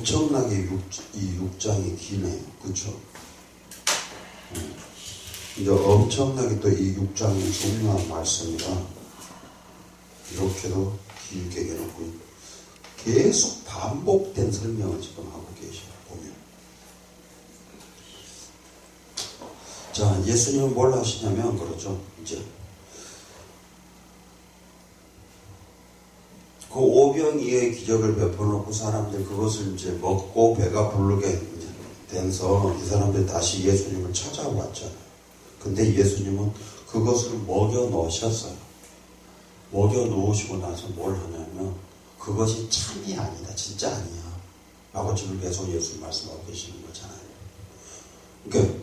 엄청나게 이 6장이 기네요. 그쵸? 이제 엄청나게 또 이 6장이 중요한 말씀이라 이렇게도 길게 해놓고 계속 반복된 설명을 지금 하고 계셔요. 보면. 자, 예수님은 뭘 하시냐면 그러죠. 이제 그 오병이의 기적을 베풀어놓고 사람들 그것을 이제 먹고 배가 부르게 돼서 이 사람들이 다시 예수님을 찾아왔잖아요. 근데 예수님은 그것을 먹여 놓으셨어요. 먹여 놓으시고 나서 뭘 하냐면 그것이 참이 아니다. 진짜 아니야. 라고 지금 계속 예수님 말씀하고 계시는 거잖아요. 그러니까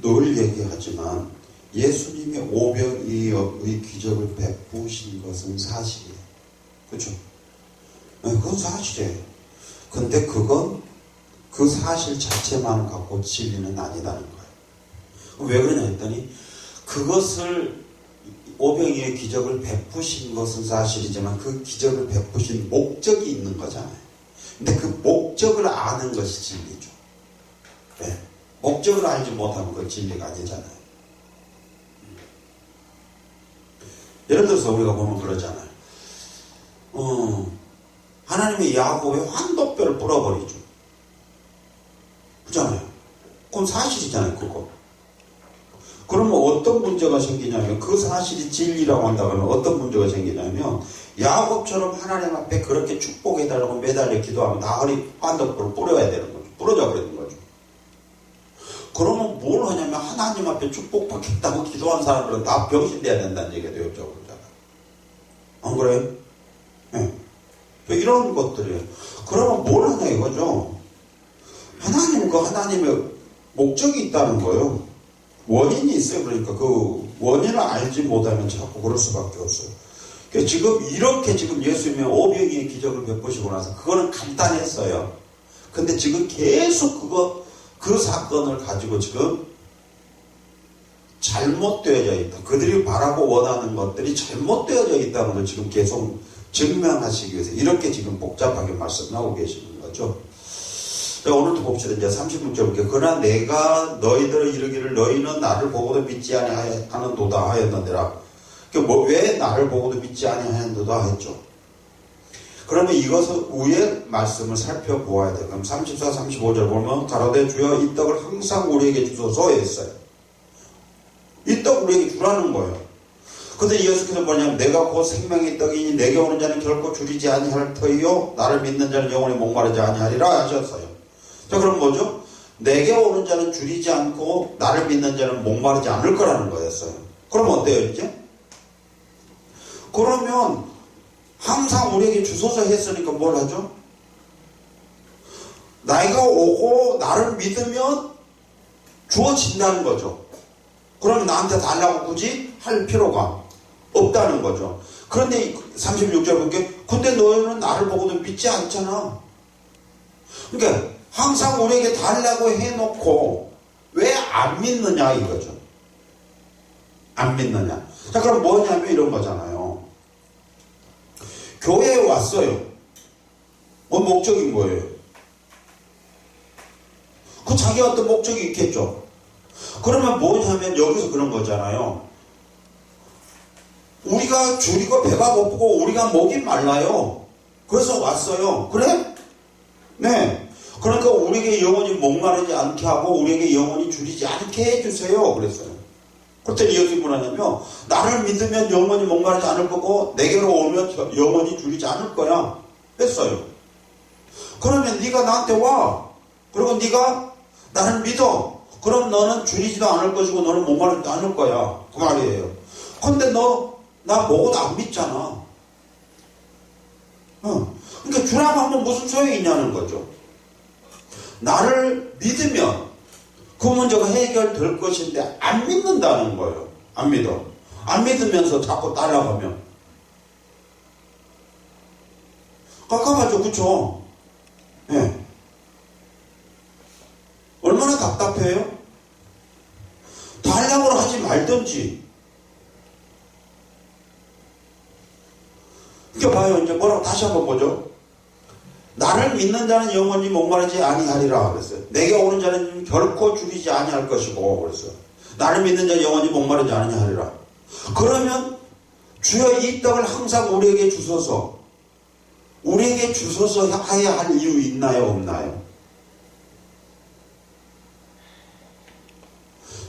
늘 얘기하지만 예수님이 오병이의 기적을 베푸신 것은 사실이에요. 그렇죠? 그건 사실이에요. 근데 그건 그 사실 자체만 갖고 진리는 아니다는 거예요. 왜 그러냐 했더니 그것을 오병이의 기적을 베푸신 것은 사실이지만 그 기적을 베푸신 목적이 있는 거잖아요. 근데 그 목적을 아는 것이 진리죠. 네. 목적을 알지 못하면 그건 진리가 아니잖아요. 예를 들어서 우리가 보면 그러잖아요. 하나님의 야곱의 환도뼈를 뿌려버리죠. 그렇잖아요. 그건 사실이잖아요. 그거. 그러면 어떤 문제가 생기냐면 그 사실이 진리라고 한다면 어떤 문제가 생기냐면 야곱처럼 하나님 앞에 그렇게 축복해달라고 매달려 기도하면 나으리 환도뼈를 뿌려야 되는 거죠. 뿌려져 버리는 거죠. 그러면 뭘 하냐면 하나님 앞에 축복받겠다고 기도한 사람들은 다 병신돼야 된다는 얘기가 되었죠. 그러잖아요. 안 그래요? 네. 이런 것들이에요. 그러면 뭘 하냐 이거죠. 하나님의 목적이 있다는 거예요. 원인이 있어요. 그러니까 그 원인을 알지 못하면 자꾸 그럴 수밖에 없어요. 그러니까 지금 예수님의 오병이의 기적을 베푸시고 나서 그거는 간단했어요. 근데 지금 계속 그 사건을 가지고 지금 잘못되어져 있다. 그들이 바라고 원하는 것들이 잘못되어져 있다는 걸 지금 계속 증명하시기 위해서 이렇게 지금 복잡하게 말씀하고 계시는 거죠. 자, 오늘도 봅시다. 이제 36절 볼게요. 그러나 내가 너희들을 이르기를 너희는 나를 보고도 믿지 아니하는도다 하였느니라. 왜 나를 보고도 믿지 아니하는도다 했죠. 그러면 이것을 위에 말씀을 살펴보아야 돼요. 그럼 34, 35절 보면 가로되 주여 이 떡을 항상 우리에게 주소서 했어요. 이 떡 우리에게 주라는 거예요. 근데 예수께서 뭐냐면 내가 곧 생명의 떡이니 내게 오는 자는 결코 줄이지 아니할 터이요 나를 믿는 자는 영원히 목마르지 아니하리라 하셨어요. 자, 그럼 뭐죠? 내게 오는 자는 줄이지 않고 나를 믿는 자는 목마르지 않을 거라는 거였어요. 그럼 어때요 이제? 그러면 항상 우리에게 주소서 했으니까 뭘 하죠? 나이가 오고 나를 믿으면 주어진다는 거죠. 그러면 나한테 달라고 굳이 할 필요가 없다는 거죠. 그런데 36절 볼게. 근데 너희는 나를 보고도 믿지 않잖아. 그러니까 항상 우리에게 달라고 해놓고 왜 안 믿느냐 이거죠. 안 믿느냐. 자, 그럼 뭐냐면 이런 거잖아요. 교회에 왔어요. 목적이 뭐예요? 그 자기 어떤 목적이 있겠죠. 그러면 뭐냐면 여기서 그런 거잖아요. 우리가 줄이고 배가 고프고 우리가 목이 말라요. 그래서 왔어요. 그래? 네. 그러니까 우리에게 영혼이 목마르지 않게 하고 우리에게 영혼이 줄이지 않게 해주세요. 그랬어요. 그때 예수님이 뭐냐면 나를 믿으면 영혼이 목마르지 않을 거고 내게로 오면 영혼이 줄이지 않을 거야. 했어요. 그러면 네가 나한테 와. 그리고 네가 나를 믿어. 그럼 너는 줄이지도 않을 것이고 너는 목마르지도 않을 거야. 그 말이에요. 근데 너 나 보고도 안 믿잖아. 그러니까 주라고 하면 무슨 소용이 있냐는 거죠. 나를 믿으면 그 문제가 해결될 것인데 안 믿는다는 거예요. 안 믿어. 안 믿으면서 자꾸 따라가면 깝깝하죠. 그쵸? 네. 얼마나 답답해요? 달라고 하지 말든지. 이게 봐요. 이제 뭐라고 다시 한번 보죠. 나를 믿는 자는 영원히 목마르지 아니하리라 그랬어요. 내게 오는 자는 결코 줄이지 아니할 것이고 그랬어요. 나를 믿는 자는 영원히 목마르지 아니하리라. 그러면 주여 이 떡을 항상 우리에게 주소서. 우리에게 주소서 해야 할 이유 있나요? 없나요?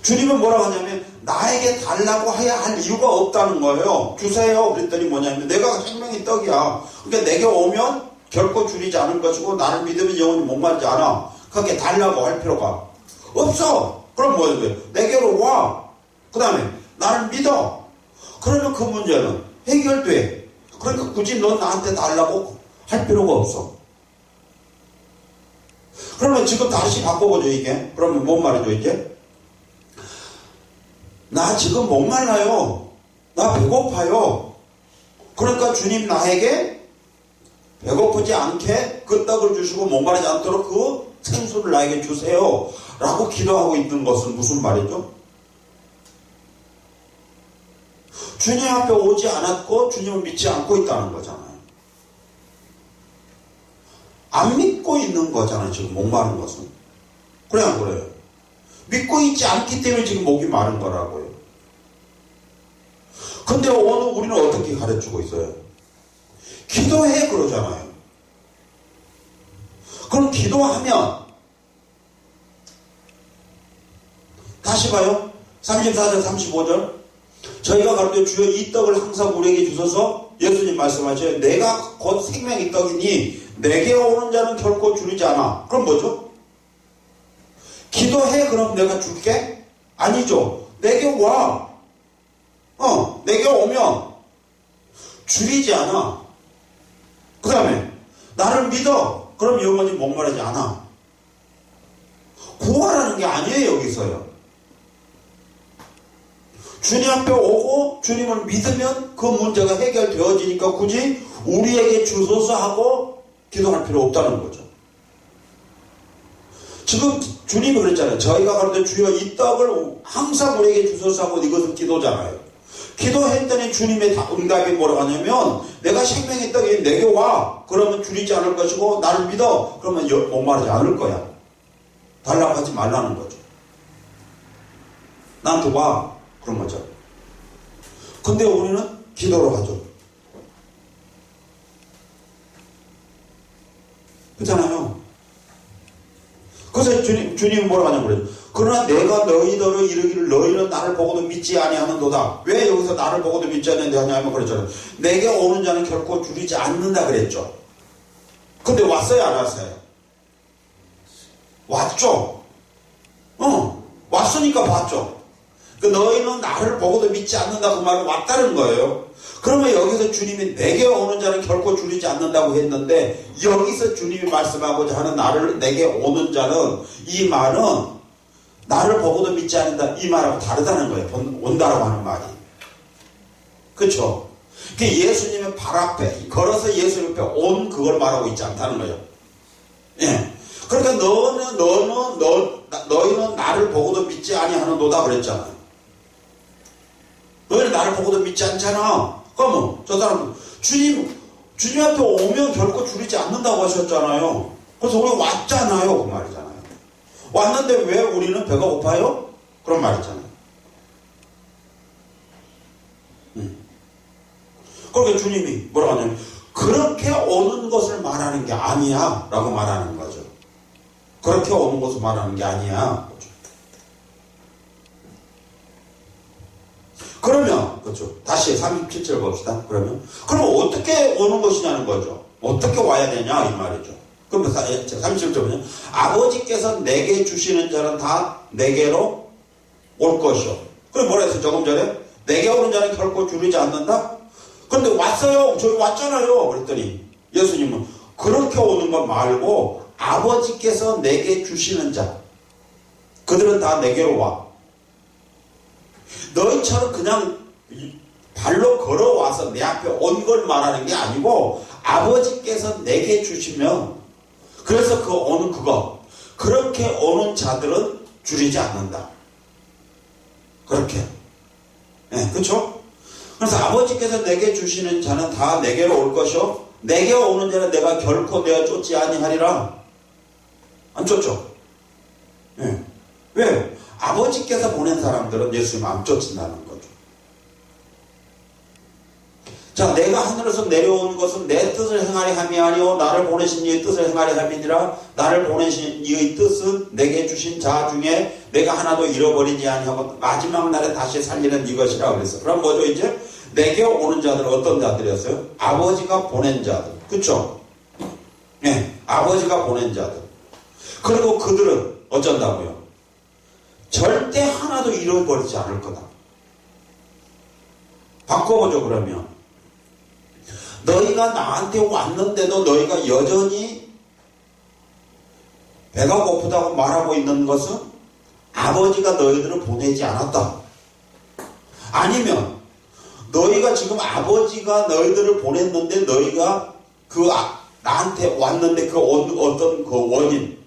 주님은 뭐라고 하냐면 나에게 달라고 해야 할 이유가 없다는 거예요. 주세요. 그랬더니 뭐냐면 내가 생명의 떡이야. 그러니까 내게 오면 결코 줄이지 않을 것이고 나를 믿으면 영원히 목마르지 않아. 그렇게 달라고 할 필요가 없어. 그럼 뭐예요? 내게로 와. 그 다음에 나를 믿어. 그러면 그 문제는 해결돼. 그러니까 굳이 넌 나한테 달라고 할 필요가 없어. 그러면 지금 다시 바꿔보죠 이게. 그러면 뭔 말이죠 이제? 나 지금 목말라요. 나 배고파요. 그러니까 주님 나에게 배고프지 않게 그 떡을 주시고 목마르지 않도록 그 생수를 나에게 주세요. 라고 기도하고 있는 것은 무슨 말이죠? 주님 앞에 오지 않았고 주님을 믿지 않고 있다는 거잖아요. 안 믿고 있는 거잖아요. 지금 목마른 것은. 그래 안 그래요? 믿고 있지 않기 때문에 지금 목이 마른 거라고요. 근데 오늘 우리는 어떻게 가르치고 있어요? 기도해 그러잖아요. 그럼 기도하면 다시 봐요. 34절 35절 저희가 가르쳐 주여 이 떡을 항상 우리에게 주소서. 예수님 말씀하셔요. 내가 곧 생명의 떡이니 내게 오는 자는 결코 줄이지 않아. 그럼 뭐죠? 기도해 그럼 내가 줄게? 아니죠. 내게 와. 내게 오면 줄이지 않아. 그 다음에 나를 믿어. 그럼 영원히 목마르지 않아. 구하라는 게 아니에요 여기서요. 주님 앞에 오고 주님을 믿으면 그 문제가 해결되어지니까 굳이 우리에게 주소서 하고 기도할 필요 없다는 거죠. 지금 주님이 그랬잖아요. 저희가 가르쳐 주여 이 떡을 항상 우리에게 주소서 하고 이것은 기도잖아요. 기도했더니 주님의 응답이 뭐라고 하냐면 내가 생명의 떡이 내게 와. 그러면 줄이지 않을 것이고 나를 믿어. 그러면 목마르지 않을 거야. 달라고 하지 말라는 거죠. 나한테 와. 그런 거죠. 근데 우리는 기도로 하죠. 그렇잖아요. 그래서 주님은 뭐라고 하냐고 그래요. 그러나 내가 너희들을 이르기를 너희는 나를 보고도 믿지 아니하는도다. 왜 여기서 나를 보고도 믿지 않느냐면 그랬잖아요. 내게 오는 자는 결코 줄이지 않는다 그랬죠. 근데 왔어요 안 왔어요? 왔죠. 왔으니까 봤죠. 그 너희는 나를 보고도 믿지 않는다 그 말은 왔다는 거예요. 그러면 여기서 주님이 내게 오는 자는 결코 줄이지 않는다고 했는데 여기서 주님이 말씀하고자 하는 나를 내게 오는 자는 이 말은 나를 보고도 믿지 않는다 이 말하고 다르다는 거예요. 온다라고 하는 말이. 그렇죠? 예수님의 발 앞에 걸어서 예수님 앞에 온 그걸 말하고 있지 않다는 거예요. 예. 그러니까 너희는 나를 보고도 믿지 아니하는도다 그랬잖아요. 너희는 나를 보고도 믿지 않잖아. 그러면 저 사람 주님 앞에 오면 결코 줄이지 않는다고 하셨잖아요. 그래서 우리 왔잖아요. 그 말이잖아요. 왔는데 왜 우리는 배가 고파요? 그런 말이잖아요. 그러니까 주님이 뭐라고 하냐면 그렇게 오는 것을 말하는 게 아니야 라고 말하는 거죠. 그렇게 오는 것을 말하는 게 아니야. 그러면 그렇죠. 다시 37절 봅시다. 그럼 어떻게 오는 것이냐는 거죠. 어떻게 와야 되냐 이 말이죠. 그럼 37절은요. 아버지께서 내게 주시는 자는 다 내게로 올 것이요. 그럼 뭐라 했어요? 조금 전에 내게 오는 자는 결코 줄이지 않는다. 그런데 왔어요. 저희 왔잖아요. 그랬더니 예수님은 그렇게 오는 것 말고 아버지께서 내게 주시는 자 그들은 다 내게로 와. 너희처럼 그냥 발로 걸어와서 내 앞에 온 걸 말하는 게 아니고 아버지께서 내게 주시면 그래서 그 오는 그거 그렇게 오는 자들은 줄이지 않는다. 그렇게. 네, 그렇죠? 그래서 아버지께서 내게 주시는 자는 다 내게로 올 것이요 내게 오는 자는 내가 결코 내어 쫓지 아니하리라. 안 쫓죠? 예. 왜요? 아버지께서 보낸 사람들은 예수님 안 쫓는다는 거죠. 자, 내가 하늘에서 내려온 것은 내 뜻을 행하려 함이 아니오 나를 보내신 이의 뜻을 행하려 함이니라. 나를 보내신 이의 뜻은 내게 주신 자 중에 내가 하나도 잃어버리지 아니하고 마지막 날에 다시 살리는 이것이라 그랬어요. 그럼 뭐죠 이제? 내게 오는 자들은 어떤 자들이었어요? 아버지가 보낸 자들. 그쵸? 네, 아버지가 보낸 자들. 그리고 그들은 어쩐다고요? 절대 하나도 잃어버리지 않을 거다. 바꿔보죠 그러면. 너희가 나한테 왔는데도 너희가 여전히 배가 고프다고 말하고 있는 것은 아버지가 너희들을 보내지 않았다. 아니면 너희가 지금 아버지가 너희들을 보냈는데 너희가 나한테 왔는데 어떤 그 원인,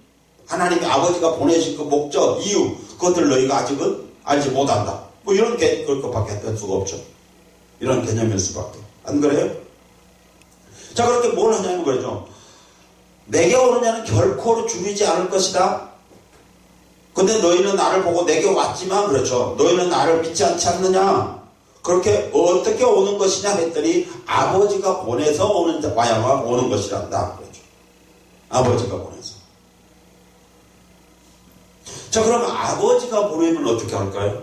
하나님이 아버지가 보내신 그 목적, 이유, 그것들 너희가 아직은 알지 못한다. 뭐 이런 그것밖에 할 수가 없죠. 이런 개념일 수밖에. 안 그래요? 자, 그렇게 뭘 하냐면 그러죠. 내게 오는 자는 결코 줄이지 않을 것이다. 근데 너희는 나를 보고 내게 왔지만, 그렇죠. 너희는 나를 믿지 않지 않느냐. 그렇게 어떻게 오는 것이냐 했더니 아버지가 보내서 와야만 오는 것이란다. 그렇죠. 아버지가 보내서. 자, 그러면 아버지가 보내면 어떻게 할까요?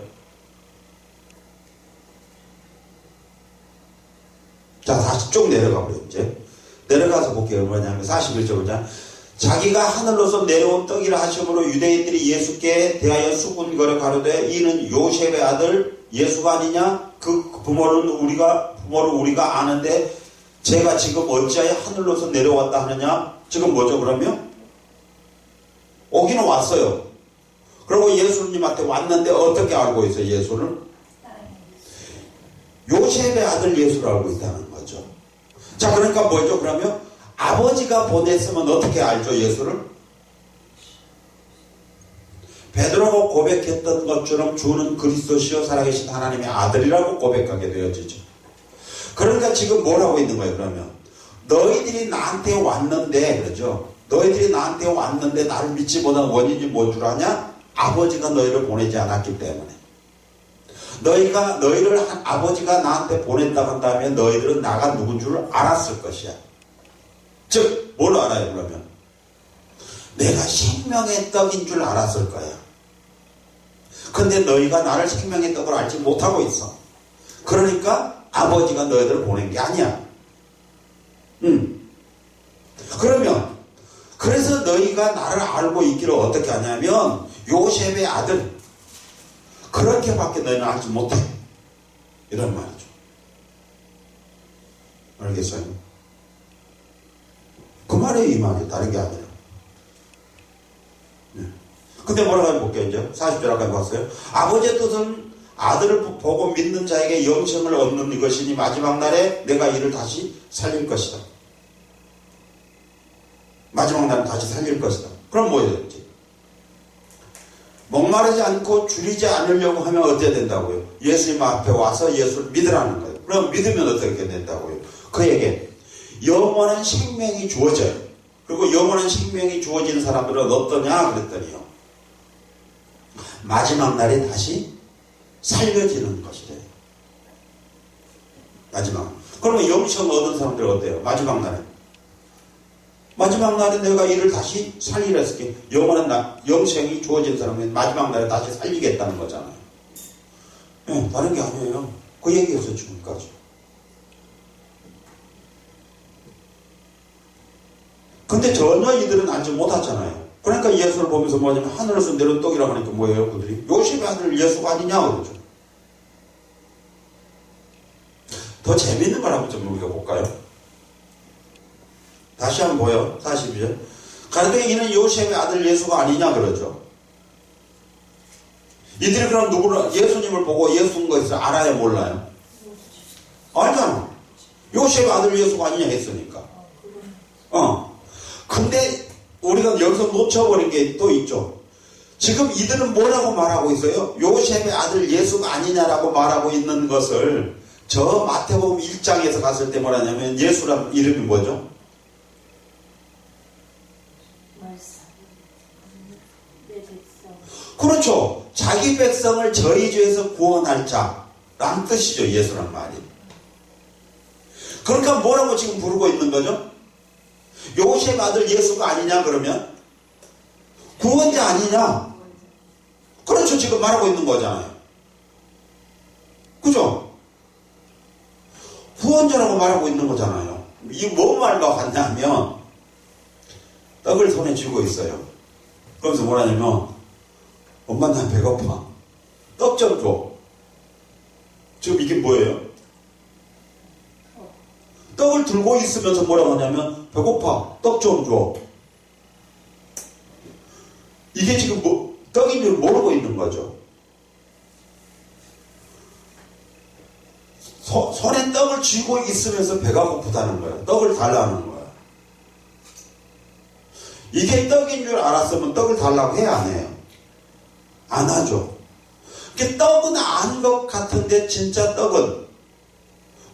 자, 다시 쭉 내려가 버려요, 이제. 내려가서 볼게요. 뭐냐면 41절 보자. 자기가 하늘로서 내려온 떡이라 하심으로 유대인들이 예수께 대하여 수군거려 가로되 이는 요셉의 아들 예수가 아니냐? 그 부모를 우리가 아는데 제가 지금 어찌하여 하늘로서 내려왔다 하느냐? 지금 뭐죠 그러면? 오기는 왔어요. 그리고 예수님한테 왔는데 어떻게 알고 있어요 예수를? 요셉의 아들 예수를 알고 있다는 거죠. 자, 그러니까 뭐죠 그러면? 아버지가 보냈으면 어떻게 알죠 예수를? 베드로가 고백했던 것처럼 주는 그리스도시요 살아계신 하나님의 아들이라고 고백하게 되어지죠. 그러니까 지금 뭘 하고 있는 거예요 그러면? 너희들이 나한테 왔는데, 그러죠? 너희들이 나한테 왔는데 나를 믿지 못한 원인이 뭔 줄 아냐? 아버지가 너희를 보내지 않았기 때문에. 아버지가 나한테 보냈다고 한다면 너희들은 나가 누군 줄 알았을 것이야. 즉, 뭘 알아요 그러면? 내가 생명의 떡인 줄 알았을 거야. 근데 너희가 나를 생명의 떡을 알지 못하고 있어. 그러니까 아버지가 너희들을 보낸 게 아니야. 그러면 그래서 너희가 나를 알고 있기를 어떻게 하냐면 요셉의 아들 그렇게밖에 너희는 알지 못해. 이런 말이죠. 알겠어요? 그 말이 이 말이에요. 다른 게 아니라. 근데 뭐라고 볼게요, 이제. 40절까지 봤어요. 아버지의 뜻은 아들을 보고 믿는 자에게 영생을 얻는 것이니 마지막 날에 내가 이를 다시 살릴 것이다. 마지막 날에 다시 살릴 것이다. 그럼 뭐예요, 이제? 목마르지 않고 줄이지 않으려고 하면 어떻게 된다고요? 예수님 앞에 와서 예수를 믿으라는 거예요. 그럼 믿으면 어떻게 된다고요? 그에게 영원한 생명이 주어져요. 그리고 영원한 생명이 주어진 사람들은 어떠냐 그랬더니요. 마지막 날에 다시 살려지는 것이래요. 마지막. 그러면 영생 얻은 사람들은 어때요? 마지막 날에. 마지막 날에 내가 이를 다시 살리라 했을 영원한 영생이 주어진 사람은 마지막 날에 다시 살리겠다는 거잖아요. 네, 다른 게 아니에요. 그 얘기였어요, 지금까지. 근데 전혀 이들은 알지 못하잖아요. 그러니까 예수를 보면서 뭐냐면 하늘에서 내려온 떡이라고 하니까 뭐예요, 그들이? 요셉의 아들 예수가 아니냐, 그러죠. 더 재밌는 걸 한번 좀 우리가 볼까요? 다시 한번 보여. 42절. 가로되 이는 요셉의 아들 예수가 아니냐, 그러죠. 이들이 그럼 예수님을 보고 예수인 것을 알아야 몰라요? 알잖아. 요셉의 아들 예수가 아니냐 했으니까. 근데 우리가 여기서 놓쳐버린 게 또 있죠. 지금 이들은 뭐라고 말하고 있어요? 요셉의 아들 예수가 아니냐라고 말하고 있는 것을 저 마태복음 1장에서 갔을 때 뭐라냐면 예수란 이름이 뭐죠? 내 백성. 그렇죠. 자기 백성을 저희 죄에서 구원할 자라는 뜻이죠. 예수란 말이. 그러니까 뭐라고 지금 부르고 있는 거죠? 요셉 아들 예수가 아니냐 그러면? 구원자 아니냐? 그렇죠. 지금 말하고 있는 거잖아요. 그죠? 구원자라고 말하고 있는 거잖아요. 이 뭔 말과 같냐면 떡을 손에 쥐고 있어요. 그러면서 뭐라냐면 엄마 나 배고파. 떡 좀 줘. 지금 이게 뭐예요? 떡을 들고 있으면서 뭐라고 하냐면 배고파. 떡 좀 줘. 이게 지금 뭐 떡인 줄 모르고 있는 거죠. 손에 떡을 쥐고 있으면서 배가 고프다는 거예요. 떡을 달라는 거예요. 이게 떡인 줄 알았으면 떡을 달라고 해야 안 해요? 안 하죠. 떡은 안 것 같은데 진짜 떡은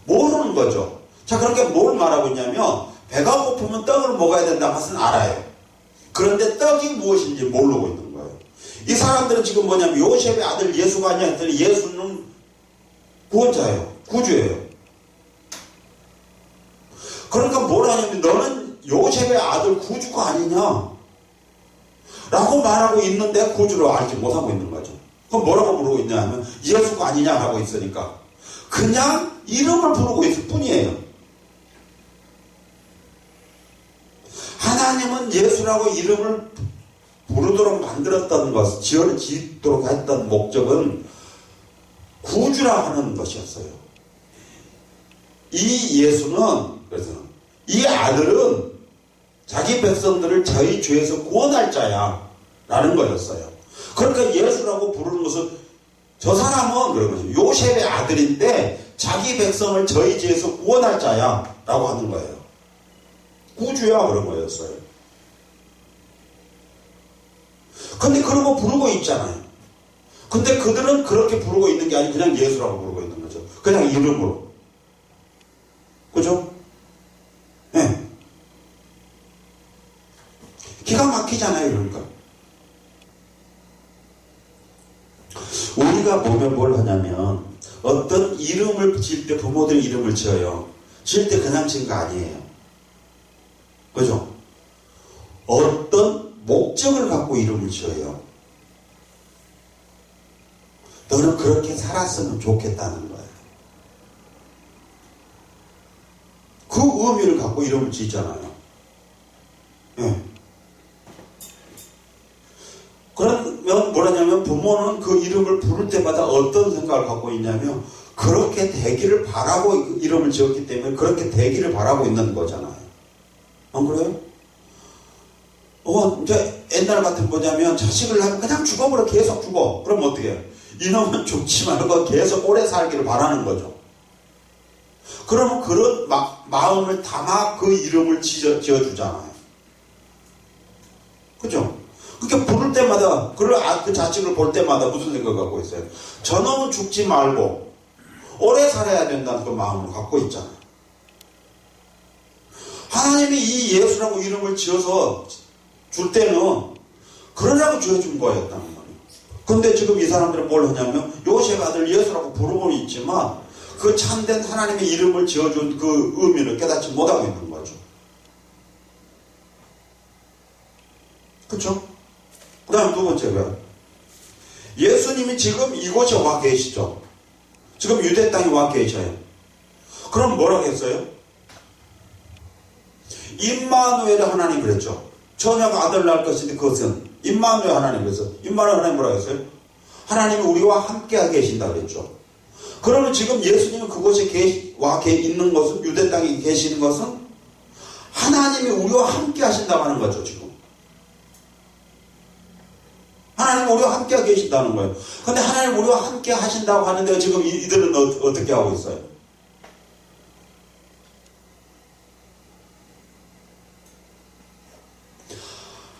모르는 거죠. 자, 그러니까 뭘 말하고 있냐면 배가 고프면 떡을 먹어야 된다는 것은 알아요. 그런데 떡이 무엇인지 모르고 있는 거예요. 이 사람들은 지금 뭐냐면 요셉의 아들 예수가 아니냐 했더니 예수는 구원자예요. 구주예요. 그러니까 뭐라 하냐면 너는 요셉의 아들 구주가 아니냐 라고 말하고 있는데 구주를 알지 못하고 있는 거죠. 그럼 뭐라고 부르고 있냐 하면 예수가 아니냐 하고 있으니까 그냥 이름을 부르고 있을 뿐이에요. 하나님은 예수라고 이름을 부르도록 만들었던 것, 지도록 했던 목적은 구주라 하는 것이었어요. 이 예수는, 그래서 이 아들은 자기 백성들을 저희 죄에서 구원할 자야 라는 거였어요. 그러니까 예수라고 부르는 것은 저 사람은 그런 거죠. 요셉의 아들인데 자기 백성을 저희 죄에서 구원할 자야 라고 하는 거예요. 구주야 그런 거였어요. 근데 그런 거 부르고 있잖아요. 근데 그들은 그렇게 부르고 있는 게 아니고 그냥 예수라고 부르고 있는 거죠. 그냥 이름으로. 그죠? 네. 기가 막히잖아요, 그러니까. 우리가 보면 뭘 하냐면 어떤 이름을 지을 때 부모들이 이름을 지어요. 지을 때 그냥 지은 거 아니에요. 그죠? 어떤 목적을 갖고 이름을 지어요. 너는 그렇게 살았으면 좋겠다는 거예요. 그 의미를 갖고 이름을 짓잖아요. 예. 그러면 뭐라냐면 부모는 그 이름을 부를 때마다 어떤 생각을 갖고 있냐면 그렇게 되기를 바라고 이름을 지었기 때문에 그렇게 되기를 바라고 있는 거잖아요. 안 그래요? 이제 옛날 같은 뭐냐면 자식을 낳으면 그냥 죽어버려. 계속 죽어. 그럼 어떻게 해요? 이놈은 죽지 말고 계속 오래 살기를 바라는 거죠. 그러면 그런 마음을 담아 그 이름을 지어주잖아요. 그죠? 그러니까 부를 때마다, 그 자식을 볼 때마다 무슨 생각을 갖고 있어요? 저놈은 죽지 말고 오래 살아야 된다는 그 마음을 갖고 있잖아요. 하나님이 이 예수라고 이름을 지어서 줄 때는 그러려고 지어준 거였다는 거예요. 근데 지금 이 사람들은 뭘 하냐면 요셉 아들 예수라고 부르고는 있지만 그 참된 하나님의 이름을 지어준 그 의미를 깨닫지 못하고 있는 거죠. 그렇죠? 그 다음 두 번째가 예수님이 지금 이곳에 와 계시죠. 지금 유대 땅에 와 계셔요. 그럼 뭐라고 했어요? 임마누엘 하나님 그랬죠. 처녀가 아들 낳을 것인데 그것은 임마누엘 하나님 그래서 임마누엘 하나님 뭐라고 했어요? 하나님이 우리와 함께 계신다 그랬죠. 그러면 지금 예수님은 그곳에 와 있는 것은 유대 땅에 계시는 것은 하나님이 우리와 함께 하신다고 하는 거죠. 지금 하나님이 우리와 함께 계신다는 거예요. 근데 하나님이 우리와 함께 하신다고 하는데 지금 이들은 어떻게 하고 있어요?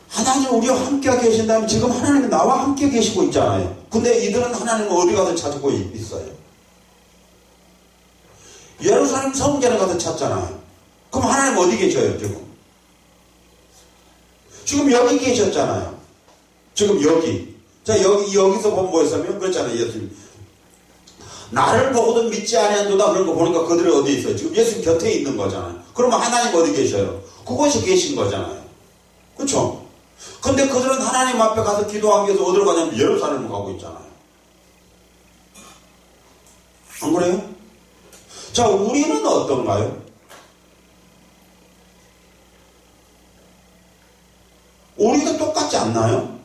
하나님 우리와 함께 계신다면 지금 하나님이 나와 함께 계시고 있잖아요. 근데 이들은 하나님을 어디 가서 찾고 있어요? 하나님 성전에 가서 찾잖아요. 그럼 하나님 어디 계셔요, 지금? 지금 여기 계셨잖아요. 지금 여기. 자, 여기서 보면 뭐였냐면, 그렇잖아요, 예수님. 나를 보고도 믿지 아니한도다 그런 거 보니까 그들이 어디 있어요? 지금 예수님 곁에 있는 거잖아요. 그러면 하나님 어디 계셔요? 그곳에 계신 거잖아요. 그렇죠? 근데 그들은 하나님 앞에 가서 기도하기 위해서 어디로 가냐면 예루살렘으로 가고 있잖아요. 안 그래요? 자, 우리는 어떤가요? 우리도 똑같지 않나요?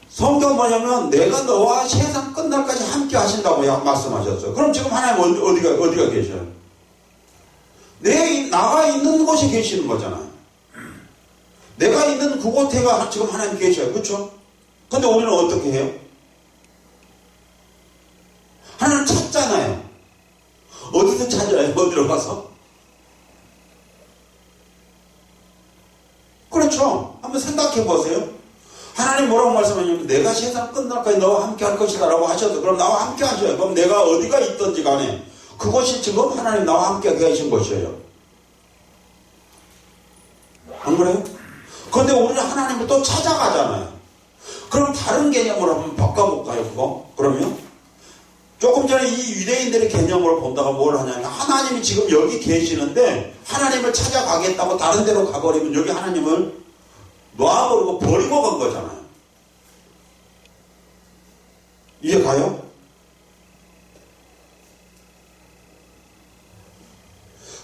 성경 뭐냐면 내가 너와 세상 끝날까지 함께 하신다고 말씀하셨어요. 그럼 지금 하나님 어디가 계셔요? 나가 있는 곳에 계시는 거잖아요. 내가 있는 그곳에 지금 하나님 계셔요. 그렇죠? 근데 우리는 어떻게 해요? 하나님 찾잖아요. 어디서 찾아요? 어디로 가서? 그렇죠? 한번 생각해 보세요. 하나님 뭐라고 말씀하냐면 내가 세상 끝날까지 너와 함께 할 것이다 라고 하셔도 그럼 나와 함께 하셔요. 그럼 내가 어디가 있든지 간에 그것이 지금 하나님 나와 함께 계신 것이에요. 안 그래요? 그런데 우리는 하나님을 또 찾아가잖아요. 그럼 다른 개념으로 한번 바꿔볼까요? 그거? 그러면 조금 전에 이 유대인들의 개념으로 본다가 뭘 하냐면 하나님이 지금 여기 계시는데 하나님을 찾아가겠다고 다른 데로 가버리면 여기 하나님을 놔버리고 버리고 간 거잖아요. 이해 가요?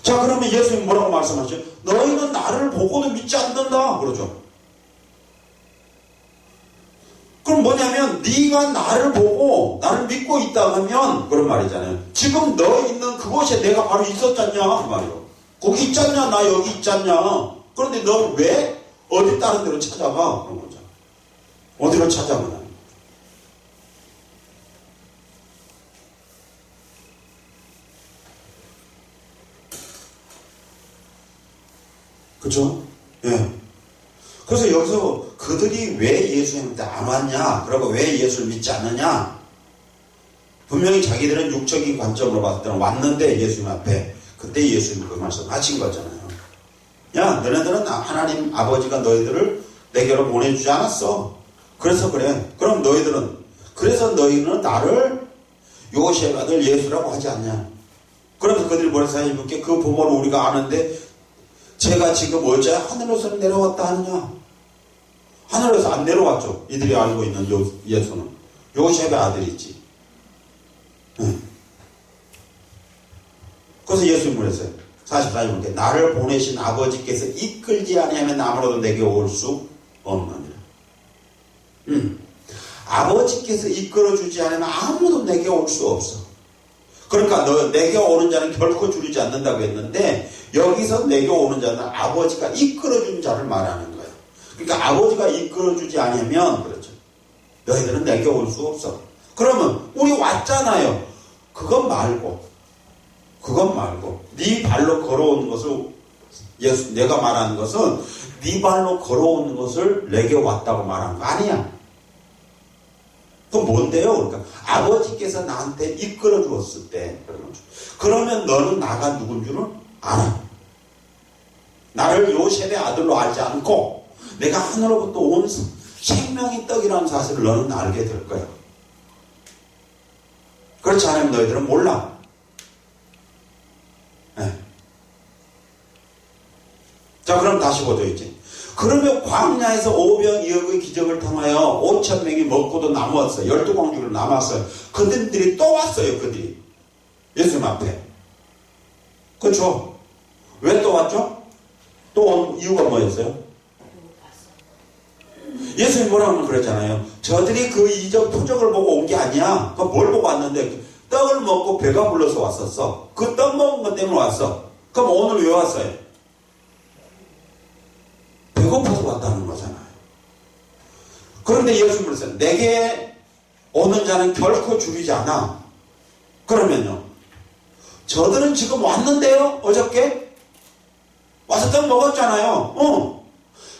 자, 그러면 예수님 뭐라고 말씀하시죠? 너희는 나를 보고도 믿지 않는다 그러죠. 그럼 뭐냐면 네가 나를 보고 나를 믿고 있다 하면 그런 말이잖아요. 지금 너 있는 그곳에 내가 바로 있었잖냐 그 말이요. 거기 있잖냐 나 여기 있잖냐. 그런데 너 왜 어디 다른 데로 찾아가? 그런 거죠. 어디로 찾아가나? 그죠? 예. 그래서 여기서 그들이 왜 예수님한테 안 왔냐? 그리고 왜 예수를 믿지 않느냐? 분명히 자기들은 육적인 관점으로 봤을 때는 왔는데 예수님 앞에 그때 예수님이 그 말씀 하신 거잖아요. 야, 너네들은 하나님 아버지가 너희들을 내게로 보내주지 않았어. 그래서 그래. 그럼 그래서 너희는 나를 요셉 아들 예수라고 하지 않냐? 그러면서 그들이 뭐랬어요? 이분께 그 부모를 우리가 아는데 제가 지금 어제 하늘에서 내려왔다 하느냐? 하늘에서 안 내려왔죠. 이들이 알고 있는 예수는 요셉의 아들이지. 그래서 예수님이 그랬어요. 44절에 나를 보내신 아버지께서 이끌지 아니하면 아무로도 내게 올 수 없느니라. 아버지께서 이끌어주지 않으면 아무도 내게 올 수 없어. 그러니까 내게 오는 자는 결코 줄이지 않는다고 했는데 여기서 내게 오는 자는 아버지가 이끌어준 자를 말하는 거예요. 그러니까 아버지가 이끌어주지 않으면 그렇죠. 너희들은 내게 올 수 없어. 그러면 우리 왔잖아요. 그것 말고 네 발로 걸어오는 것을 내가 말하는 것은 네 발로 걸어오는 것을 내게 왔다고 말한 거 아니야. 그건 뭔데요? 그러니까 아버지께서 나한테 이끌어 주었을 때 그러면 너는 나가 누군 줄은 알아. 나를 요셉의 아들로 알지 않고 내가 하늘로부터 온 생명의 떡이라는 사실을 너는 알게 될 거야. 그렇지 않으면 너희들은 몰라. 네. 자, 그럼 다시 보죠, 이제. 그러면 광야에서 5병 2억의 기적을 통하여 5,000명이 먹고도 남았어요. 12공주로 남았어요. 그들이 또 왔어요, 그들이. 예수님 앞에. 그렇죠? 왜 또 왔죠? 또 온 이유가 뭐였어요? 예수님 뭐라고 하면 그랬잖아요. 저들이 그 이적 표적을 보고 온 게 아니야. 그 뭘 보고 왔는데 떡을 먹고 배가 불러서 왔었어. 그 떡 먹은 것 때문에 왔어. 그럼 오늘 왜 왔어요? 배고파서 왔다는 거잖아요. 그런데 예수님 그랬어요. 내게 오는 자는 결코 줄이지 않아. 그러면요. 저들은 지금 왔는데요. 어저께 와서 떡 먹었잖아요.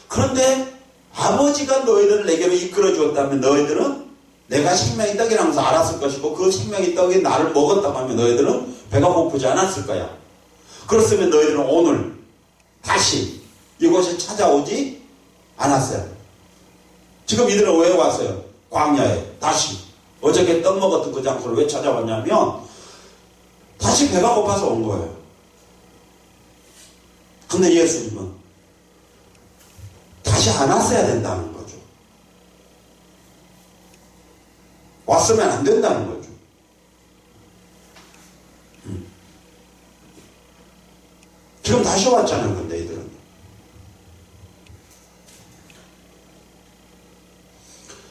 그런데 아버지가 너희들을 내게로 이끌어 주었다면 너희들은 내가 생명의 떡이라면서 알았을 것이고 그 생명의 떡이 나를 먹었다고 하면 너희들은 배가 고프지 않았을 거야. 그렇으면 너희들은 오늘 다시 이곳에 찾아오지 않았어요. 지금 이들은 왜 왔어요? 광야에 다시. 어저께 떡 먹었던 그 장소를 왜 찾아왔냐면 다시 배가 고파서 온 거예요. 근데 예수님은 다시 안 왔어야 된다는 거죠. 왔으면 안 된다는 거죠. 지금 다시 왔잖아요. 근데 이들은.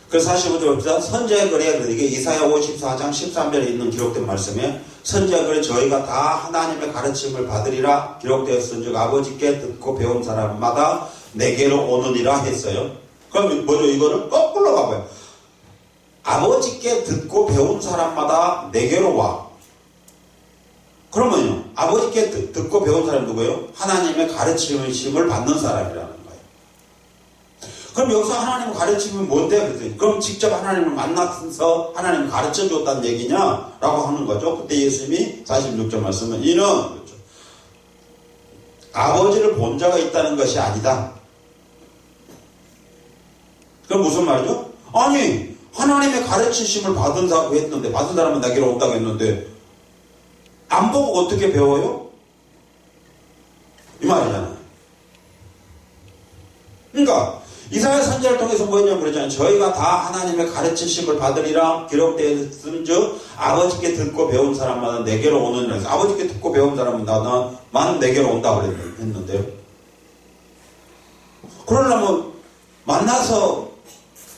그래서 다시 보자. 선지자의 글에 이게 이사야 54장 13절에 있는 기록된 말씀에 선지자의 글에 저희가 다 하나님의 가르침을 받으리라 기록되었은즉 아버지께 듣고 배운 사람마다 내게로 오느니라 했어요. 그럼 뭐죠? 이거는 거꾸로 가봐요. 아버지께 듣고 배운 사람마다 내게로 와. 그러면요, 아버지께 듣고 배운 사람이 누구예요? 하나님의 가르침을 받는 사람이라는 거예요. 그럼 여기서 하나님의 가르침이 뭔데? 그랬더니, 그럼 직접 하나님을 만나서 하나님을 가르쳐 줬다는 얘기냐? 라고 하는 거죠. 그때 예수님이 46절 말씀은 이는 그렇죠. 아버지를 본 자가 있다는 것이 아니다. 그럼 무슨 말이죠? 아니, 하나님의 가르치심을 받은 사람은 내게로 온다고 했는데 안 보고 어떻게 배워요? 이 말이잖아요. 그러니까 이사야 선지자를 통해서 뭐였냐면 그러잖아요. 저희가 다 하나님의 가르치심을 받으리라 기록되었은즉 아버지께 듣고 배운 사람마다 내게로 오느니라. 아버지께 듣고 배운 사람은 나만 내게로 온다고 했는데요. 그러려면 만나서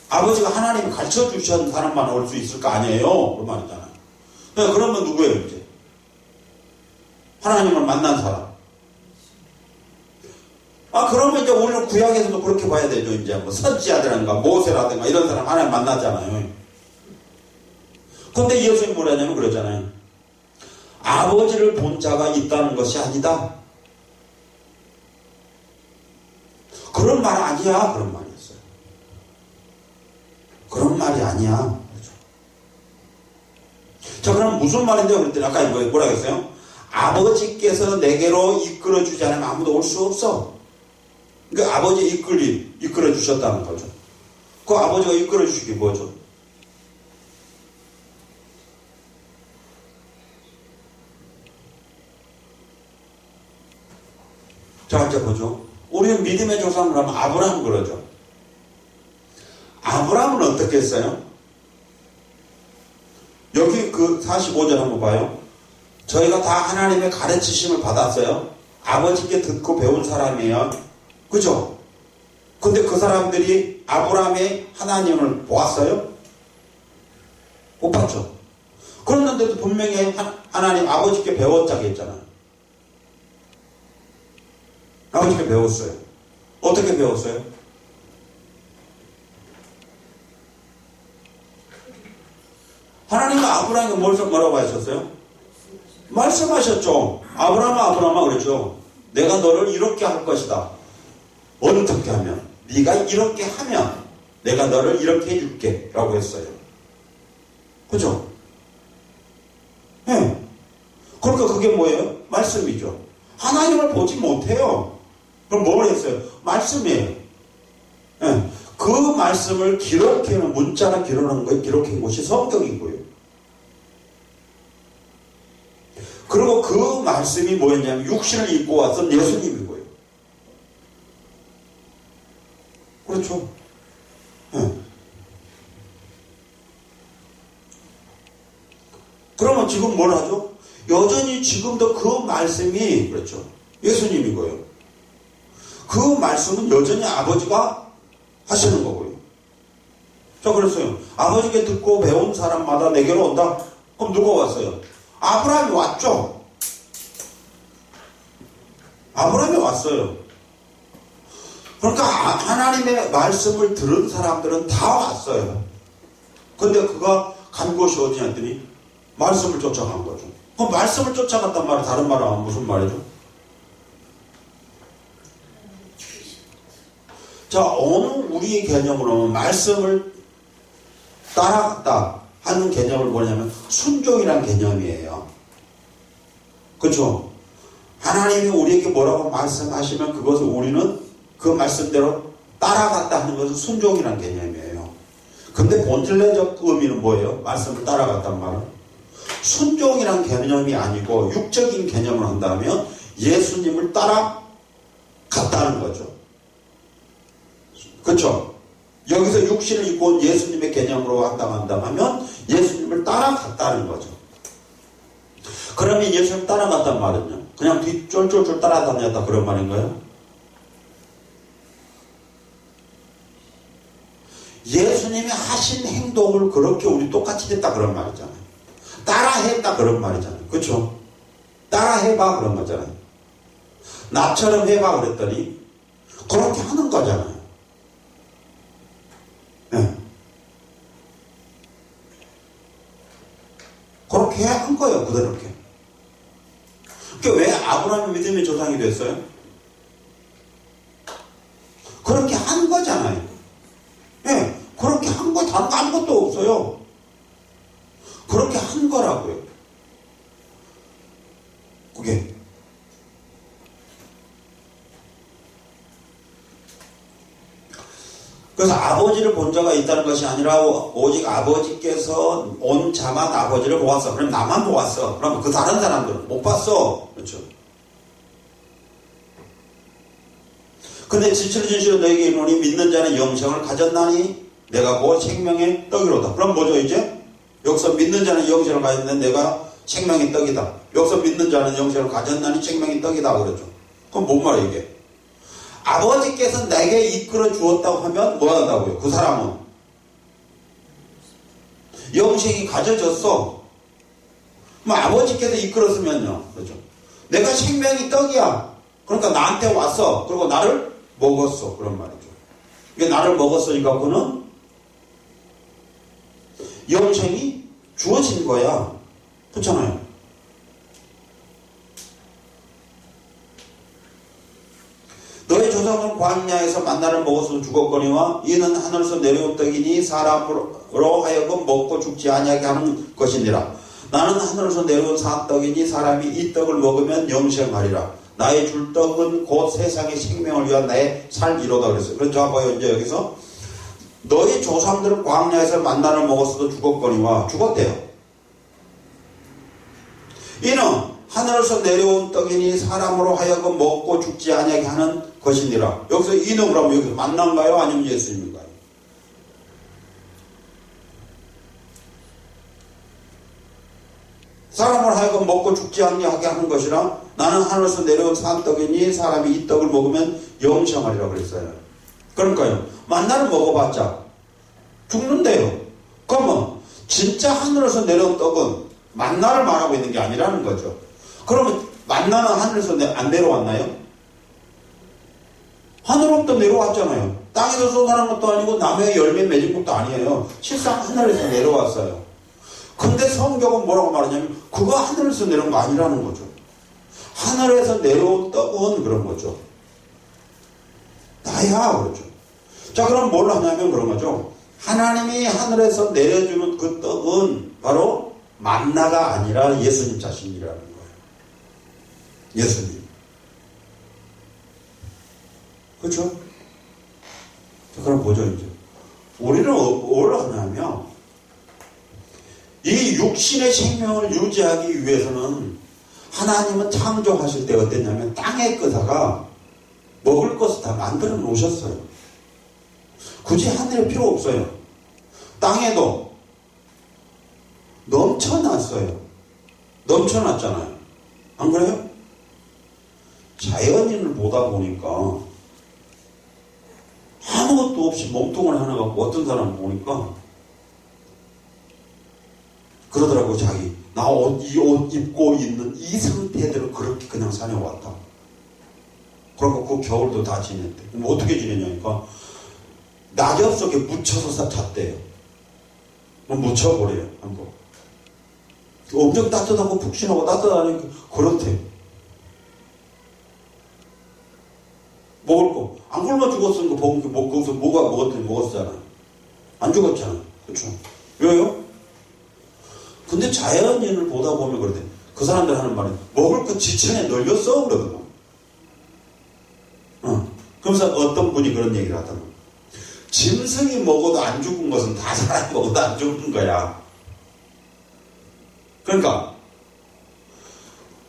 아버지가 하나님을 가르쳐 주신 사람만 올 수 있을 거 아니에요? 그 말이잖아요. 그러면 누구예요, 이제? 하나님을 만난 사람. 그러면 이제 우리는 구약에서도 그렇게 봐야 되죠. 이제 뭐 선지자라든가 모세라든가 이런 사람 하나님 만나잖아요. 근데 예수님이 뭐라냐면 그러잖아요. 아버지를 본 자가 있다는 것이 아니다. 그런 말 아니야. 그런 말이었어요. 그런 말이 아니야. 그렇죠. 자, 그럼 무슨 말인데요? 그랬더니 아까 뭐라고 했어요? 아버지께서 내게로 이끌어주지 않으면 아무도 올 수 없어. 그러니까 아버지 이끌어 주셨다는 거죠. 그 아버지가 이끌어 주시기 뭐죠? 자, 이제 보죠. 우리는 믿음의 조상을 하면 아브라함 그러죠. 아브라함은 어떻게 했어요? 여기 그 45절 한번 봐요. 저희가 다 하나님의 가르치심을 받았어요. 아버지께 듣고 배운 사람이에요. 그죠? 근데 그 사람들이 아브라함의 하나님을 보았어요? 못 봤죠? 그랬는데도 분명히 하나님 아버지께 배웠다고 했잖아요. 아버지께 배웠어요. 어떻게 배웠어요? 하나님과 아브라함이 뭐라고 하셨어요? 말씀하셨죠. 아브라함아 그랬죠. 내가 너를 이렇게 할 것이다. 어떻게 하면? 네가 이렇게 하면 내가 너를 이렇게 해줄게 라고 했어요. 그죠? 네. 그러니까 그게 뭐예요? 말씀이죠. 하나님을 보지 못해요. 그럼 뭘 했어요? 말씀이에요. 네. 그 말씀을 기록해놓은 문자로 기록한 곳이 성경인 거예요. 그리고 그 말씀이 뭐였냐면 육신을 입고 왔던 예수님인 거예요. 그렇죠? 네. 그러면 지금 뭘 하죠? 여전히 지금도 그 말씀이 그렇죠. 예수님인 거예요. 그 말씀은 여전히 아버지가 하시는 거고요. 자, 그랬어요. 아버지께 듣고 배운 사람마다 내게로 온다? 그럼 누가 왔어요? 아브라함이 왔죠? 아브라함이 왔어요. 그러니까 하나님의 말씀을 들은 사람들은 다 왔어요. 근데 그가 간 곳이 어디냐 했더니 말씀을 쫓아간 거죠. 그 말씀을 쫓아갔단 말이 다른 말은 하면 무슨 말이죠? 자, 어느 우리의 개념으로 말씀을 따라갔다 하는 개념을 뭐냐면 순종이란 개념이에요. 그렇죠? 하나님이 우리에게 뭐라고 말씀하시면 그것을 우리는 그 말씀대로 따라갔다 하는 것은 순종이란 개념이에요. 근데 본질적 의미는 뭐예요? 말씀을 따라갔단 말은 순종이란 개념이 아니고 육적인 개념을 한다면 예수님을 따라갔다는 거죠. 그렇죠? 여기서 육신을 입고 온 예수님의 개념으로 한다면 예수님을 따라갔다는 거죠. 그러면 예수님 따라갔단 말은요? 그냥 뒤 쫄쫄쫄 따라다녔다 그런 말인가요? 예수님이 하신 행동을 그렇게 우리 똑같이 했다 그런 말이잖아요. 따라했다 그런 말이잖아요. 그렇죠? 따라해봐 그런 거잖아요. 나처럼 해봐 그랬더니 그렇게 하는 거잖아요. 네. 그렇게 한 거예요. 그대로게. 그러니까 왜 아브라함이 믿음의 조상이 됐어요? 그렇게 한 거잖아요. 네. 그렇게 한 거 다른 아무것도 없어요. 그렇게 한 거라고요. 그게. 그래서 아버지를 본 자가 있다는 것이 아니라 오직 아버지께서 온 자만 아버지를 보았어. 그럼 나만 보았어. 그럼 그 다른 사람들은 못 봤어. 그렇죠. 근데 진실로 진실로 너에게 이르노니 믿는 자는 영생을 가졌나니 내가 곧 생명의 떡이로다. 그럼 뭐죠 이제? 여기서 믿는 자는 영생을 가졌는데 내가 생명의 떡이다. 여기서 믿는 자는 영생을 가졌나니 생명의 떡이다 그러죠. 그럼 뭔 말이에요 이게? 아버지께서 내게 이끌어 주었다고 하면 뭐 한다고요? 그 사람은 영생이 가져졌어. 그럼 아버지께서 이끌었으면요. 그렇죠? 내가 생명이 떡이야. 그러니까 나한테 왔어. 그리고 나를 먹었어. 그런 말이죠. 이게 나를 먹었으니까 그는 영생이 주어진 거야. 그렇잖아요. 너의 조상은 광야에서 만나를 먹어서 죽었거니와 이는 하늘에서 내려온 떡이니 사람으로 하여금 먹고 죽지 아니하게 하는 것이니라. 나는 하늘에서 내려온 산떡이니 사람이 이 떡을 먹으면 영생하리라. 나의 줄 떡은 곧 세상의 생명을 위한 나의 살이로다 그랬어요. 그래서 자 봐요. 이제 여기서 너희 조상들은 광야에서 만나를 먹었어도 죽었거니와 죽었대요. 이는 하늘에서 내려온 떡이니 사람으로 하여금 먹고 죽지 아니하게 하는 것이니라. 여기서 이는 그러면 여기서 만난가요? 아니면 예수님인가요? 사람을 하여금 먹고 죽지 아니하게 하는 것이라. 나는 하늘에서 내려온 산떡이니 사람이 이 떡을 먹으면 영생하리라 그랬어요. 그러니까요. 만나를 먹어봤자 죽는데요. 그러면 진짜 하늘에서 내려온 떡은 만나를 말하고 있는 게 아니라는 거죠. 그러면 만나는 하늘에서 안 내려왔나요? 하늘로부터 내려왔잖아요. 땅에서 쏟아난 것도 아니고 나무에 열매 맺은 것도 아니에요. 실상 하늘에서 내려왔어요. 근데 성경은 뭐라고 말하냐면 그거 하늘에서 내려온 거 아니라는 거죠. 하늘에서 내려온 떡은 그런 거죠. 나야 그렇죠. 자 그럼 뭘 하냐면 그런 거죠. 하나님이 하늘에서 내려주는 그 떡은 바로 만나가 아니라 예수님 자신이라는 거예요. 예수님. 그렇죠? 그럼 보죠 이제. 우리는 뭘 하냐면 이 육신의 생명을 유지하기 위해서는 하나님은 창조하실 때 어땠냐면 땅에 끄다가 먹을 것을 다 만들어 놓으셨어요. 굳이 하늘에 필요 없어요. 땅에도 넘쳐났어요. 넘쳐났잖아요. 안 그래요? 자연인을 보다 보니까 아무것도 없이 몸통을 하나 갖고 어떤 사람 보니까 그러더라고. 자기 나 이 옷 입고 있는 이 상태대로 그렇게 그냥 사냥왔다. 그러고 그 겨울도 다 지냈대. 그럼 어떻게 지내냐니까 낙엽 속에 묻혀서 잤대요. 묻혀버려요. 한번. 엄청 따뜻하고 푹신하고 따뜻하니까 그렇대. 먹을 거. 안 굶어 죽었으니까 거기서 뭐가 먹었더니 먹었잖아. 안 죽었잖아. 그렇죠? 왜요? 근데 자연인을 보다 보면 그러대. 그 사람들 하는 말이 먹을 거 지천에 널렸어 그러거든. 그러면서 어떤 분이 그런 얘기를 하더라고. 짐승이 먹어도 안 죽은 것은 다 사람이 먹어도 안 죽은 거야. 그러니까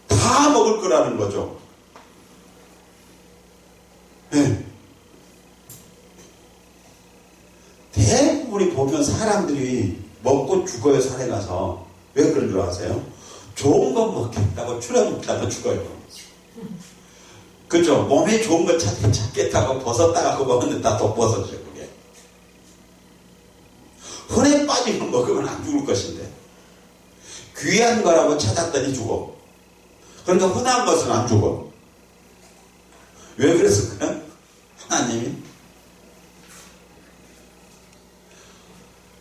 다 먹을 거라는 거죠. 네. 대부분이 보면 사람들이 먹고 죽어요. 산에 가서. 왜 그런 줄 아세요? 좋은 거 먹겠다고 추려먹다가 죽어요. 그죠? 몸에 좋은 거 찾겠다고 벗었다가 그거 먹는데 다 돋벗어져요. 그게 흔해 빠진 거 먹으면 안 죽을 것인데 귀한 거라고 찾았더니 죽어. 그러니까 흔한 것은 안 죽어. 왜 그랬을까요? 하나님이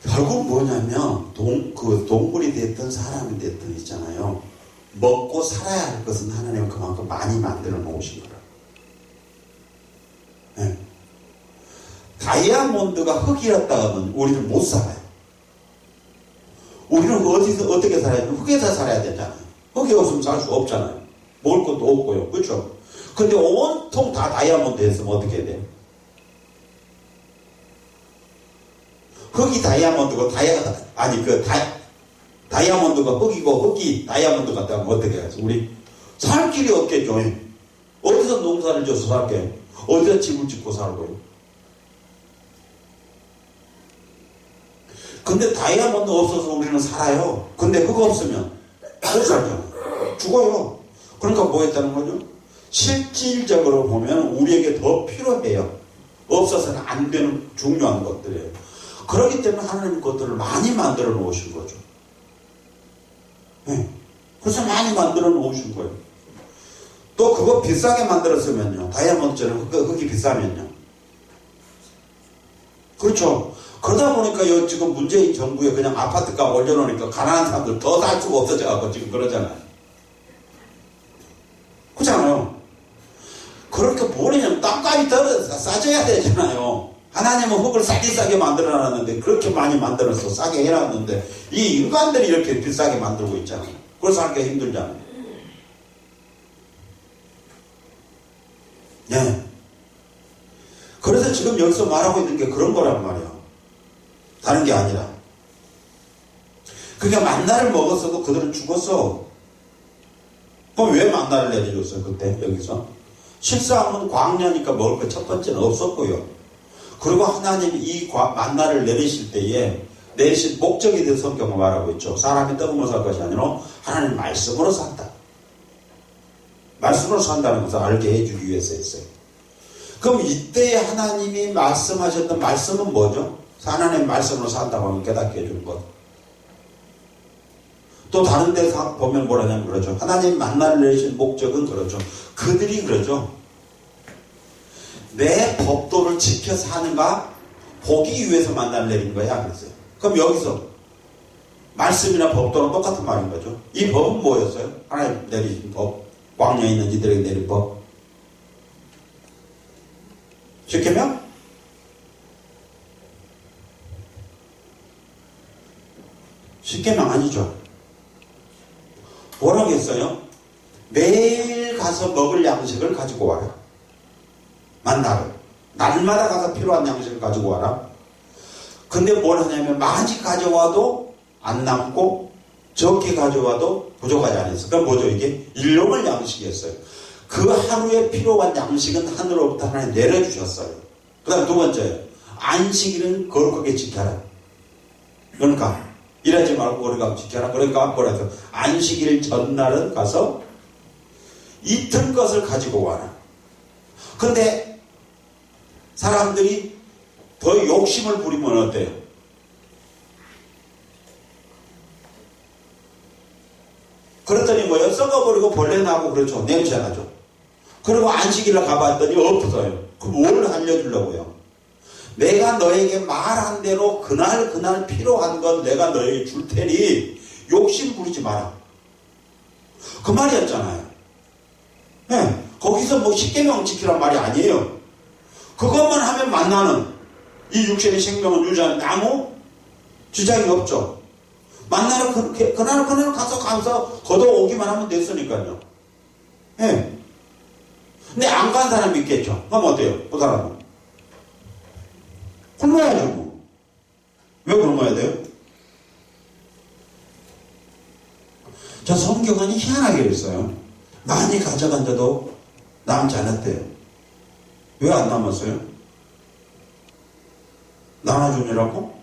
결국 뭐냐면 동물이 됐든 사람이 됐든 있잖아요. 먹고 살아야 할 것은 하나님은 그만큼 많이 만들어 놓으신 거라. 네. 다이아몬드가 흙이었다가는 우리는 못 살아요. 우리는 어디서 어떻게 살아야 되나? 흙에서 살아야 되잖아요. 흙이 없으면 살 수 없잖아요. 먹을 것도 없고요. 그렇죠? 근데 온통 다 다이아몬드 했으면 어떻게 해야 돼요? 흙이 다이아몬드고 다이아몬드가 흙이고 흙이 다이아몬드 같다면 어떻게 해야지? 우리 살 길이 없겠죠. 어디서 농사를 져서 살게요? 어디서 집을 짓고 살고요? 근데 다이아몬드 없어서 우리는 살아요. 근데 흙 없으면 못 살잖아요. 죽어요. 그러니까 뭐 했다는 거죠? 실질적으로 보면 우리에게 더 필요해요. 없어서는 안 되는 중요한 것들이에요. 그렇기 때문에 하나님 것들을 많이 만들어 놓으신 거죠. 네. 그래서 많이 만들어 놓으신 거예요. 또 그거 비싸게 만들었으면요. 다이아몬드처럼 흙이 비싸면요. 그렇죠. 그러다 보니까 지금 문재인 정부에 그냥 아파트값 올려놓으니까 가난한 사람들 더 살 수가 없어져가지고 지금 그러잖아요. 그렇잖아요. 그렇게 뭐냐면 땅값이 더 싸져야 되잖아요. 하나님은 흙을 싸게 만들어놨는데 그렇게 많이 만들어서 싸게 해놨는데 이 인간들이 이렇게 비싸게 만들고 있잖아요. 그래서 하기가 힘들잖아요. 네. 그래서 지금 여기서 말하고 있는 게 그런 거란 말이에요. 다른 게 아니라. 그러니까 만나를 먹었어도 그들은 죽었어. 그럼 왜 만나를 내려줬어요? 그때 여기서. 실상은 광야니까 먹을 거 첫 번째는 없었고요. 그리고 하나님이 이 만나를 내리실 때에 내리실 목적에 대해서 성경을 말하고 있죠. 사람이 떡으로 살 것이 아니라 하나님 말씀으로 산다. 말씀으로 산다는 것을 알게 해주기 위해서 했어요. 그럼 이때에 하나님이 말씀하셨던 말씀은 뭐죠? 하나님 말씀으로 산다고 하면 깨닫게 해주는 것. 또 다른 데 보면 뭐라냐면 그러죠. 하나님 만나를 내리신 목적은 그러죠. 그들이 그러죠. 내 법도를 지켜 사는가 보기 위해서 만나를 내린 거야. 그랬어요. 그럼 여기서 말씀이나 법도는 똑같은 말인 거죠. 이 법은 뭐였어요? 하나님 내리신 법. 광야에 있는 이들에게 내린 법. 십계명? 십계명 아니죠. 뭐라고 했어요? 매일 가서 먹을 양식을 가지고 와라. 만나를. 날마다 가서 필요한 양식을 가지고 와라. 근데 뭘 하냐면 많이 가져와도 안 남고 적게 가져와도 부족하지 않았어요. 그럼 뭐죠 이게? 일용할 양식이었어요. 그 하루에 필요한 양식은 하늘로부터 하나님 내려주셨어요. 그 다음 두 번째요. 안식일은 거룩하게 지켜라. 그러니까 일하지 말고 우리가 지켜라. 그러니까 뭐라서 안식일 전날은 가서 이틀 것을 가지고 와라. 근데 사람들이 더 욕심을 부리면 어때요? 그랬더니 뭐예요? 썩어버리고 벌레 나고 그렇죠. 냄새 나죠. 그리고 안식일을 가봤더니 없어요. 그럼 뭘 알려주려고요? 내가 너에게 말한 대로 그날 필요한 건 내가 너에게 줄 테니 욕심 부리지 마라. 그 말이었잖아요. 네, 거기서 뭐 십계명 지키란 말이 아니에요. 그것만 하면 만나는 이 육신의 생명을 유지하는 나무 지장이 없죠. 만나러 그날 가서 걷어오기만 하면 됐으니까요. 예. 근데 안 간 사람이 있겠죠. 그럼 어때요? 그 사람은 굶어야죠. 뭐. 왜 굶어야 돼요? 저 성경은 희한하게 있어요. 많이 가져간데도 남지 않았대요. 왜 안 남았어요? 나눠주느라고?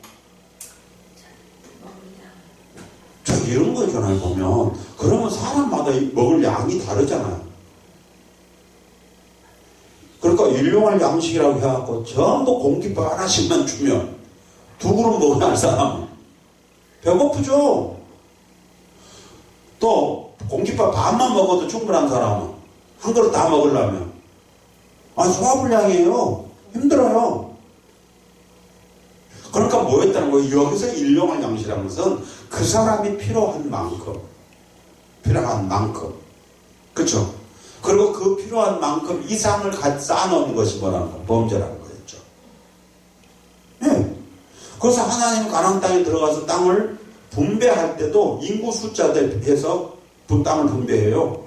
저 이런 거잖아요, 보면. 그러면 사람마다 먹을 양이 다르잖아요. 그러니까 일용할 양식이라고 해갖고 전부 공깃밥 하나씩만 주면 두 그릇 먹어야 할 사람은 배고프죠. 또 공깃밥 반만 먹어도 충분한 사람은 한 그릇 다 먹으려면 소화불량이에요. 힘들어요. 그러니까 뭐였다는 거예요? 여기서 일용할 양식이라는 것은 그 사람이 필요한 만큼 그렇죠? 그리고 그 필요한 만큼 이상을 쌓아놓은 것이 뭐라는 거예요? 범죄라는 거였죠. 네. 그래서 하나님 가나안 땅에 들어가서 땅을 분배할 때도 인구 숫자 대비해서 땅을 분배해요.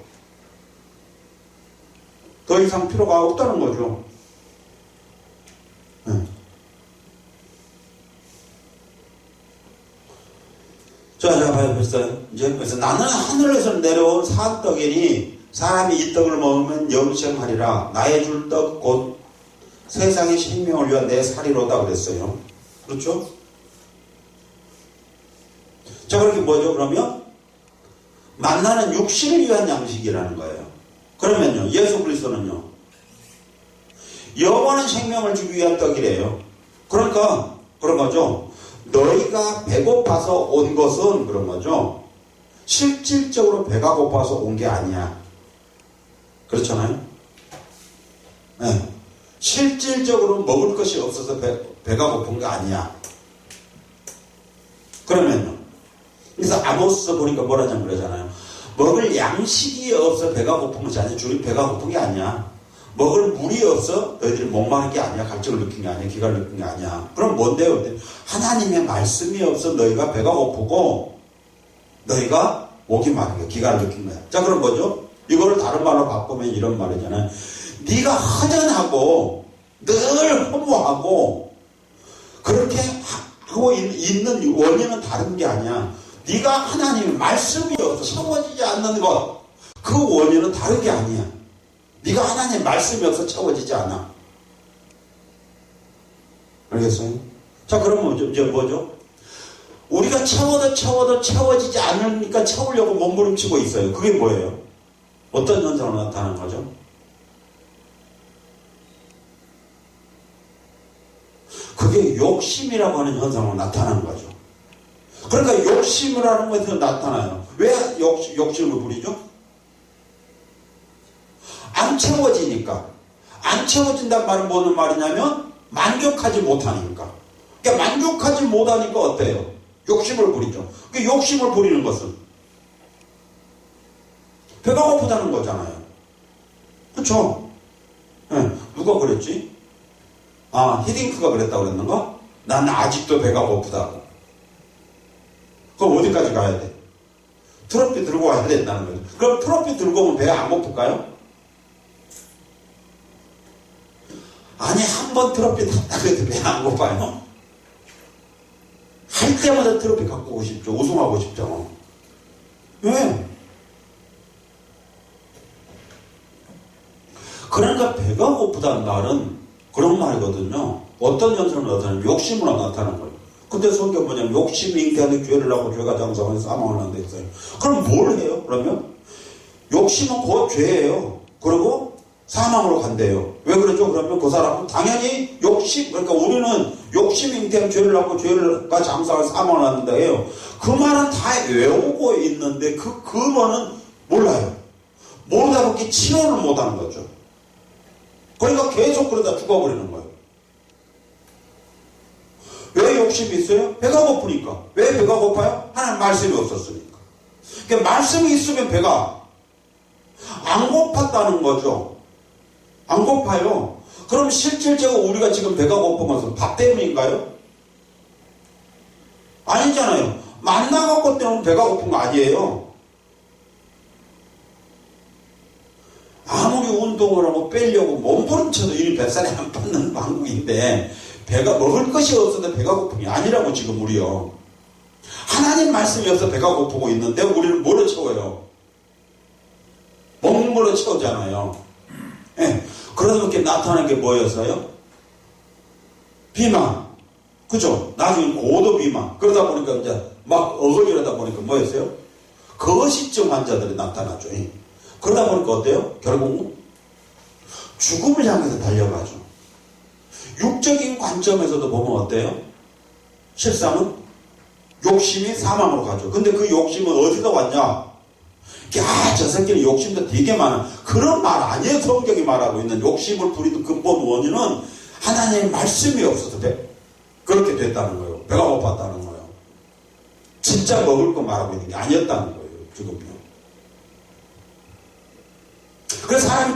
더 이상 필요가 없다는 거죠. 네. 자, 봐요. 그래서 나는 하늘에서 내려온 산떡이니 사람이 이 떡을 먹으면 영생하리라. 나의 줄 떡 곧 세상의 생명을 위한 내 살이로다 그랬어요. 그렇죠? 자, 그렇게 뭐죠? 그러면 만나는 육신을 위한 양식이라는 거예요. 그러면요, 예수 그리스도는요, 영원한 생명을 주기 위한 떡이래요. 그러니까 그런 거죠. 너희가 배고파서 온 것은 그런 거죠. 실질적으로 배가 고파서 온 게 아니야. 그렇잖아요? 네. 실질적으로 먹을 것이 없어서 배가 고픈 게 아니야. 그러면요. 그래서 아모스 보니까 뭐라냐면 그러잖아요. 먹을 양식이 없어 배가 고픈 것이 아니야. 줄이 배가 고픈 게 아니야. 먹을 물이 없어 너희들이 목마른 게 아니야. 갈증을 느낀 게 아니야. 기가를 느낀 게 아니야. 그럼 뭔데요? 하나님의 말씀이 없어 너희가 배가 고프고 너희가 목이 마른 게 기가를 느낀 거야. 자, 그럼 뭐죠? 이거를 다른 말로 바꾸면 이런 말이잖아요. 네가 허전하고 늘 허무하고 그렇게 하고 있는 원인은 다른 게 아니야. 네가 하나님의 말씀이 없어 채워지지 않는 것, 그 원인은 다른 게 아니야. 네가 하나님의 말씀이 없어 채워지지 않아. 알겠어요? 자, 그러면 이제 뭐죠? 우리가 채워도 채워지지 않으니까 채우려고 몸부림치고 있어요. 그게 뭐예요? 어떤 현상으로 나타나는 거죠? 그게 욕심이라고 하는 현상으로 나타나는 거죠. 그러니까 욕심을 하는 것에서 나타나요. 왜 욕심을 부리죠? 안 채워지니까. 안 채워진다는 말은 무슨 말이냐면 만족하지 못하니까. 그러니까 만족하지 못하니까 어때요? 욕심을 부리죠. 그 욕심을 부리는 것은 배가 고프다는 거잖아요. 그렇죠? 네. 누가 그랬지? 히딩크가 그랬다고 그랬는가? 난 아직도 배가 고프다고. 그럼 어디까지 가야 돼? 트로피 들고 와야 된다는 거죠. 그럼 트로피 들고 오면 배가 안 고플까요? 아니, 한 번 트로피 탔다 그래도 배가 안 고파요? 할 때마다 트로피 갖고 오고 싶죠. 우승하고 싶죠. 왜? 그러니까 배가 고프다는 말은 그런 말이거든요. 어떤 현상으로 나타나면 욕심으로 나타나는 거예요. 근데 성경 뭐냐면 욕심이 잉태하는 죄를 하고 죄가 장사하는 사망을 한다 했어요. 그럼 뭘 해요? 그러면 욕심은 곧 죄예요. 그리고 사망으로 간대요. 왜 그러죠? 그러면 그 사람은 당연히 그러니까 우리는 욕심이 잉태하는 죄를 하고 죄가 장사하는 사망을 한다 해요. 그 말은 다 외우고 있는데 그 근원은 몰라요. 모르다 보니 치료를 못하는 거죠. 그러니까 계속 그러다 죽어버리는 거예요. 왜 욕심이 있어요? 배가 고프니까. 왜 배가 고파요? 하나님 말씀이 없었으니까. 그러니까 말씀이 있으면 배가 안 고팠다는 거죠. 안 고파요. 그럼 실질적으로 우리가 지금 배가 고픈 것은 밥 때문인가요? 아니잖아요. 만나갖고 때문에 배가 고픈 거 아니에요. 아무리 운동을 하고 빼려고 몸부림쳐도 이 뱃살이 안 받는 방법인데 배가 먹을 것이 없어도 배가 고픈 게 아니라고 지금 우리요. 하나님 말씀이 없어 배가 고프고 있는데 우리는 뭐로 채워요? 먹는 걸로 채우잖아요. 예. 그러다 보니까 나타나는 게 뭐였어요? 비만. 그죠? 나중에 고도 비만. 그러다 보니까 이제 막 어거지러다 보니까 뭐였어요? 거식증 환자들이 나타나죠. 그러다 보니까 어때요? 결국은 죽음을 향해서 달려가죠. 육적인 관점에서도 보면 어때요? 실상은 욕심이 사망으로 가죠. 근데 그 욕심은 어디서 왔냐? 저 새끼는 욕심도 되게 많아. 그런 말 아니에요. 성경이 말하고 있는 욕심을 부리는 근본 원인은 하나님의 말씀이 없어서 그렇게 됐다는 거예요. 배가 고팠다는 거예요. 진짜 먹을 거 말하고 있는 게 아니었다는 거예요. 지금요. 그래서 사람이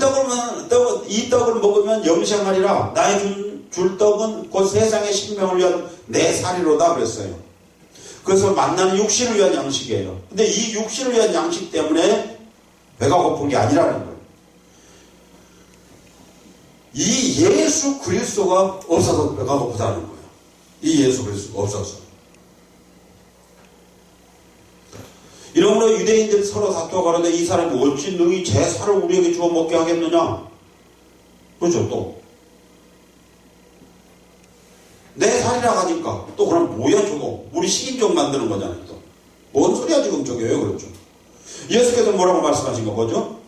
이 떡을 먹으면 영생하리라. 나의 줄 떡은 곧 세상의 생명을 위한 내 살이로다 그랬어요. 그래서 만나는 육신을 위한 양식이에요. 근데 이 육신을 위한 양식 때문에 배가 고픈 게 아니라는 거예요. 이 예수 그리스도가 없어서 배가 고프다는 거예요. 이 예수 그리스도가 없어서. 이러므로 유대인들이 서로 다투어 가는데 이 사람이 어찌 능히 제 살을 우리에게 주어 먹게 하겠느냐? 그렇죠, 또. 내 살이라 하니까 또 그럼 뭐야 저거? 우리 식인종 만드는 거잖아요. 또. 뭔 소리야 지금 저게요? 그렇죠. 예수께서 뭐라고 말씀하신 거 뭐죠?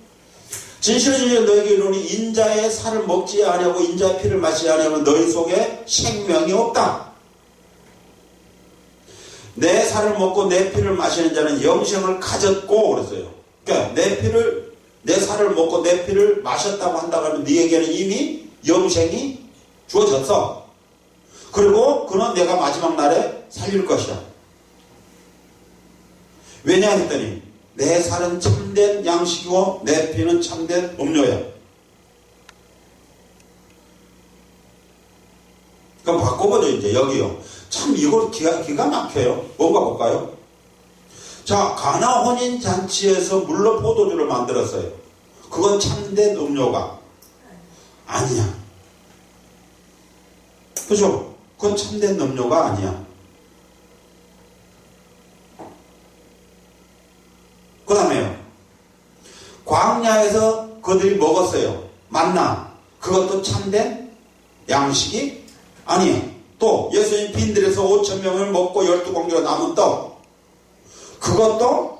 진실로 진실로 너에게 이르노니 인자의 살을 먹지 아니하고 인자의 피를 마시지 아니하면 너희 속에 생명이 없다. 내 살을 먹고 내 피를 마시는 자는 영생을 가졌고 그랬어요. 그러니까 내 살을 먹고 내 피를 마셨다고 한다고 하면 네에게는 이미 영생이 주어졌어. 그리고 그는 내가 마지막 날에 살릴 것이다. 왜냐 했더니 내 살은 참된 양식이고 내 피는 참된 음료야. 그럼 바꿔보죠. 이제 여기요. 참 이걸 기가 막혀요. 뭔가 볼까요? 자, 가나 혼인잔치에서 물로 포도주를 만들었어요. 그건 참된 음료가 아니야. 그죠? 그건 참된 음료가 아니야. 그 다음에요. 광야에서 그들이 먹었어요. 만나. 그것도 참된 양식이 아니야. 또 예수님 빈들에서 5,000명을 먹고 12공기가 남은 떡. 그것도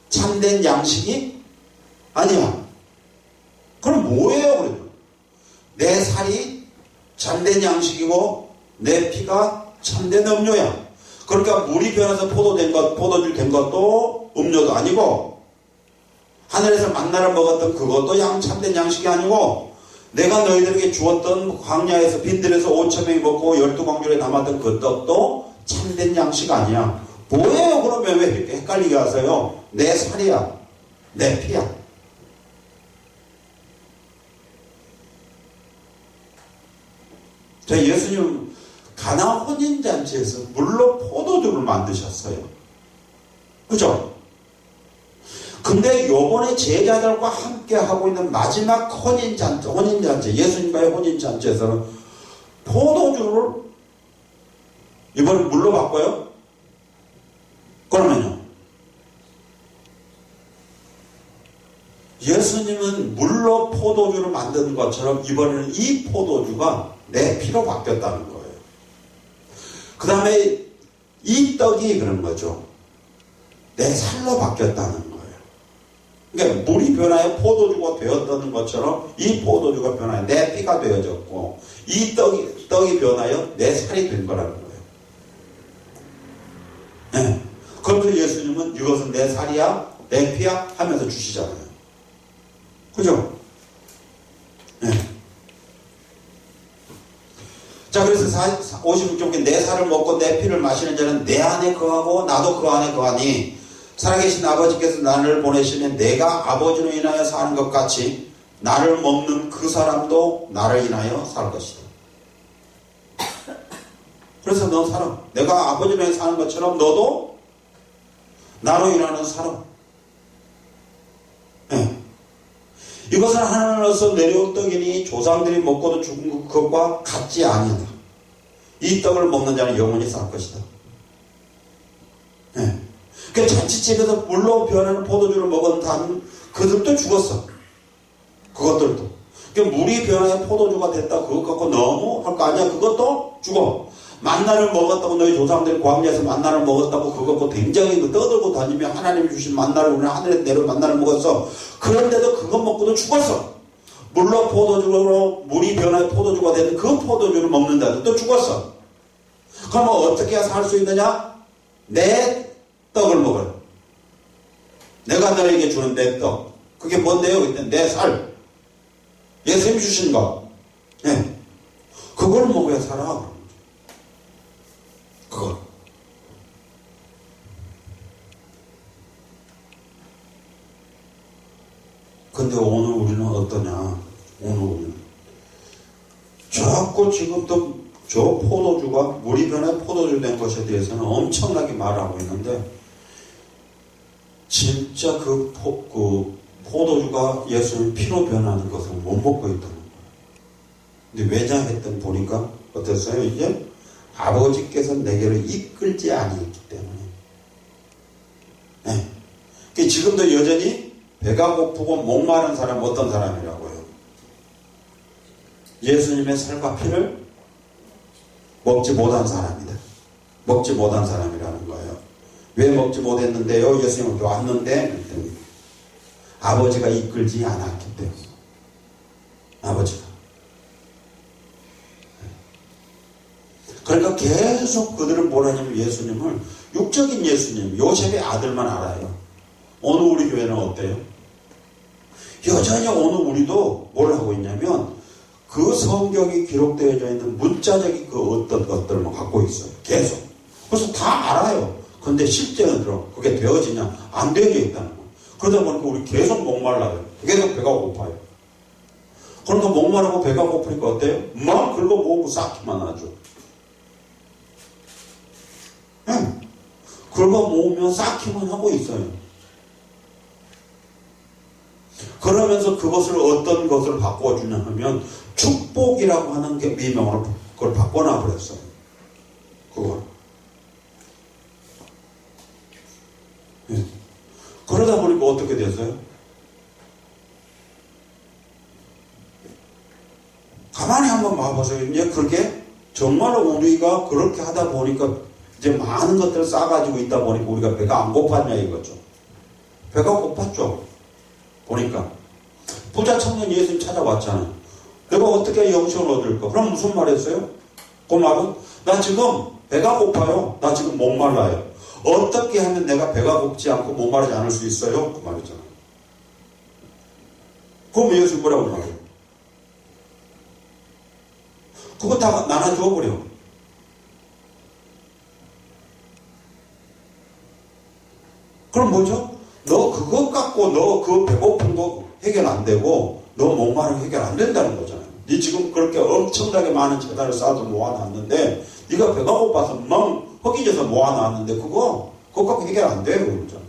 참된 양식이 아니야. 그럼 뭐예요? 그래도 내 살이 참된 양식이고 내 피가 참된 음료야. 그러니까 물이 변해서 포도주 된 것도 음료도 아니고 하늘에서 만나를 먹었던 그것도 참된 양식이 아니고 내가 너희들에게 주었던 광야에서 빈들에서 5,000명이 먹고 12광주에 남았던 그 떡도 참된 양식 아니야. 뭐예요? 그러면 왜 이렇게 헷갈리게 하세요? 내 살이야. 내 피야. 자, 예수님 가나 혼인잔치에서 물로 포도주를 만드셨어요. 그죠? 근데 요번에 제자들과 함께 하고 있는 마지막 혼인잔치, 예수님과의 혼인잔치에서는 포도주를 이번에 물로 바꿔요? 그러면요. 예수님은 물로 포도주를 만드는 것처럼 이번에는 이 포도주가 내 피로 바뀌었다는 거예요. 그 다음에 이 떡이 그런 거죠. 내 살로 바뀌었다는 거예요. 그러니까 물이 변하여 포도주가 되었다는 것처럼 이 포도주가 변하여 내 피가 되어졌고 이 떡이 변하여 내 살이 된 거라는 거예요. 네. 그래서 예수님은 이것은 내 살이야, 내 피야 하면서 주시잖아요. 그죠? 네. 자, 그래서 56쪽에 내 살을 먹고 내 피를 마시는 자는 내 안에 거하고 나도 그 안에 거하니 살아계신 아버지께서 나를 보내시면 내가 아버지로 인하여 사는 것 같이 나를 먹는 그 사람도 나를 인하여 살 것이다. 그래서 너 살아. 내가 아버지랑 사는 것처럼 너도 나로 인하여 살아. 네. 이것은 하늘에서 내려온 떡이니 조상들이 먹고도 죽은 것과 같지 아니하다. 이 떡을 먹는 자는 영원히 살 것이다. 네. 그 잔치집에서 물로 변하는 포도주를 먹은 다음 그들도 죽었어. 그것들도. 그 물이 변하여 포도주가 됐다. 그것 갖고 너무 할 거 아니야. 그것도 죽어. 만나를 먹었다고 너희 조상들이 광야에서 만나를 먹었다고 그거 갖고 굉장히 떠들고 다니며 하나님이 주신 만나를 우리는 하늘에 내려 만나를 먹었어. 그런데도 그것 먹고도 죽었어. 물로 포도주로 물이 변하여 포도주가 되는 그 포도주를 먹는 자들도 죽었어. 그러면 어떻게 해야 살 수 있느냐? 내 떡을 먹어라. 내가 너에게 주는 내 떡. 그게 뭔데요? 그때 내 살. 예수님이 주신 거. 네. 그걸 먹어야 살아. 그걸. 근데 오늘 우리는 어떠냐? 오늘 우리는 자꾸 지금도 저 포도주가 물이 변해 포도주 된 것에 대해서는 엄청나게 말하고 있는데 진짜 그 포도주가 예수님 피로 변하는 것을 못 먹고 있다는 거예요. 근데 왜냐 했더니 보니까 어땠어요? 이제 아버지께서 내게를 이끌지 아니했기 때문에. 네. 지금도 여전히 배가 고프고 목마른 사람 어떤 사람이라고요? 예수님의 살과 피를 먹지 못한 사람이다. 먹지 못한 사람이라는 거예요. 왜 먹지 못했는데요? 예수님은 왔는데 아버지가 이끌지 않았기 때문에. 아버지가. 그러니까 계속 그들은 뭐라 하냐면 예수님을 육적인 예수님, 요셉의 아들만 알아요. 오늘 우리 교회는 어때요? 여전히 오늘 우리도 뭘 하고 있냐면 그 성경이 기록되어 있는 문자적인 그 어떤 것들만 갖고 있어요. 계속. 그래서 다 알아요. 근데 실제로 그게 되어지냐? 안 되어져 있다는 거예요. 그러다 보니까 우리 계속 목말라요. 계속 배가 고파요. 그러니까 목마르고 배가 고프니까 어때요? 막 긁어 모으고 쌓기만 하죠. 응. 긁어 모으면 쌓기만 하고 있어요. 그러면서 그것을 어떤 것을 바꿔주냐 하면 축복이라고 하는 게 미명으로 그걸 바꿔놔 버렸어요. 그걸. 네. 그러다 보니까 어떻게 됐어요? 가만히 한번 봐보세요. 이제 그렇게 정말로 우리가 그렇게 하다 보니까 이제 많은 것들을 싸가지고 있다 보니까 우리가 배가 안 고팠냐 이거죠. 배가 고팠죠. 보니까 부자 청년 예수님 찾아왔잖아요. 내가 어떻게 영생을 얻을까? 그럼 무슨 말 했어요? 그 말은 나 지금 배가 고파요. 나 지금 목말라요. 어떻게 하면 내가 배가 고프지 않고 목마르지 않을 수 있어요? 그 말이잖아요. 그럼 예수님 뭐라고 말해요? 그거 다 나눠줘 버려. 그럼 뭐죠? 너 그것 갖고 너 그 배고픈 거 해결 안 되고 너 목마른 거 해결 안 된다는 거잖아요. 네 지금 그렇게 엄청나게 많은 재단을 쌓아서 모아놨는데 네가 배가 고파서 막 허기져서 모아놨는데 그거 갖고 해결 안 돼요. 그러잖아요.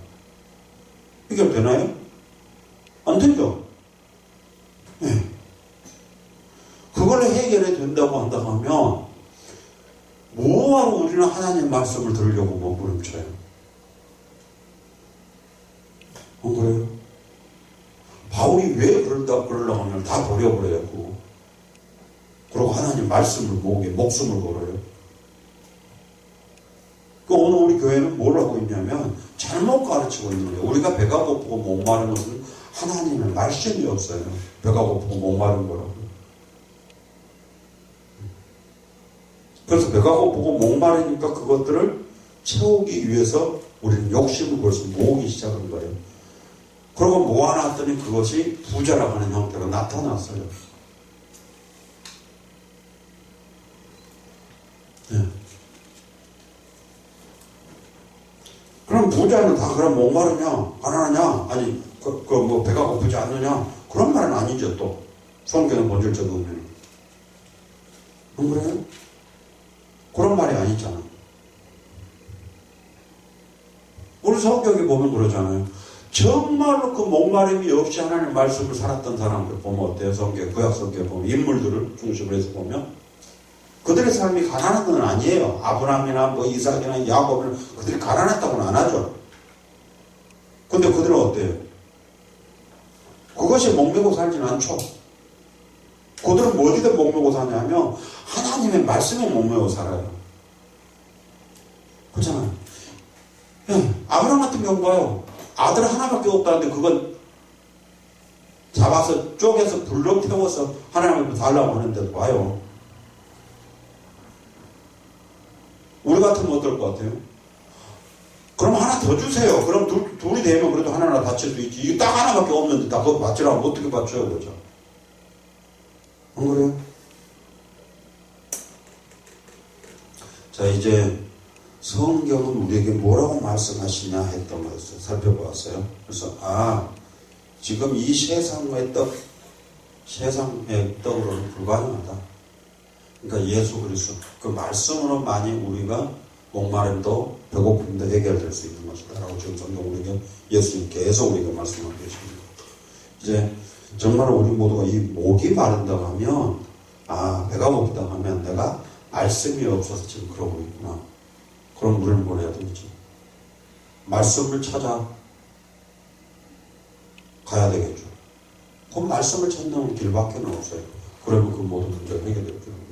해결 되나요? 안 되죠. 네. 그걸 해결해 된다고 한다 하면 뭐하러 우리는 하나님 말씀을 들으려고 몸부림쳐요? 안 그래요? 바울이 왜 그러려고 하면 다 버려버려요. 그리고 하나님 말씀을 모으게 목숨을 걸어요. 오늘 우리 교회는 뭘 하고 있냐면 잘못 가르치고 있는 거예요. 우리가 배가 고프고 목마른 것은 하나님의 말씀이 없어요. 배가 고프고 목마른 거라고. 그래서 배가 고프고 목마르니까 그것들을 채우기 위해서 우리는 욕심을 벌써 모으기 시작한 거예요. 그리고 모아놨더니 그것이 부자라고 하는 형태로 나타났어요. 네. 그럼 부자는 다 그럼 목마르냐? 가난하냐? 아니, 뭐 배가 고프지 않느냐? 그런 말은 아니죠, 또. 성경에 본질적으로 보면. 안 그래요? 그럼 그런 말이 아니잖아. 우리 성경에 보면 그러잖아요. 정말로 그 목마름이 없이 하나님의 말씀을 살았던 사람들 보면 어때요? 성경, 구약 성경에 보면 인물들을 중심으로 해서 보면 그들의 삶이 가난한 건 아니에요. 아브라함이나 뭐 이삭이나 야곱이나 그들이 가난했다고는 안 하죠. 근데 그들은 어때요? 그것이 목매고 살지는 않죠. 그들은 어디다 목매고 사냐면 하나님의 말씀에 목매고 살아요. 그렇잖아요. 아브라함 같은 경우 봐요. 아들 하나밖에 없다는데 그건 잡아서 쪼개서 불로 태워서 하나님한테 달라고 하는데도 봐요. 우리 같으면 어떨 것 같아요? 그럼 하나 더 주세요. 그럼 둘이 되면 그래도 하나하나 바칠 수 있지. 이게 딱 하나밖에 없는데 다 그거 바치라면 어떻게 바쳐요, 그죠? 안 그래요? 자, 이제 성경은 우리에게 뭐라고 말씀하시냐 했던 것을 살펴보았어요. 그래서 지금 이 세상의 떡으로는 불가능하다. 그러니까 예수 그리스도 그 말씀으로만이 우리가 목마름도 배고픔도 해결될 수 있는 것이다 라고 지금 성경 우리에게 예수님 계속 우리가 말씀하고 계십니다. 이제 정말 우리 모두가 이 목이 마른다고 하면 배가 고프다고 하면 내가 말씀이 없어서 지금 그러고 있구나. 그럼 우리는 뭘 해야 되겠지? 말씀을 찾아 가야 되겠죠. 그 말씀을 찾는 길밖에 없어요. 그러면 그 모든 문제가 해결될 거예요.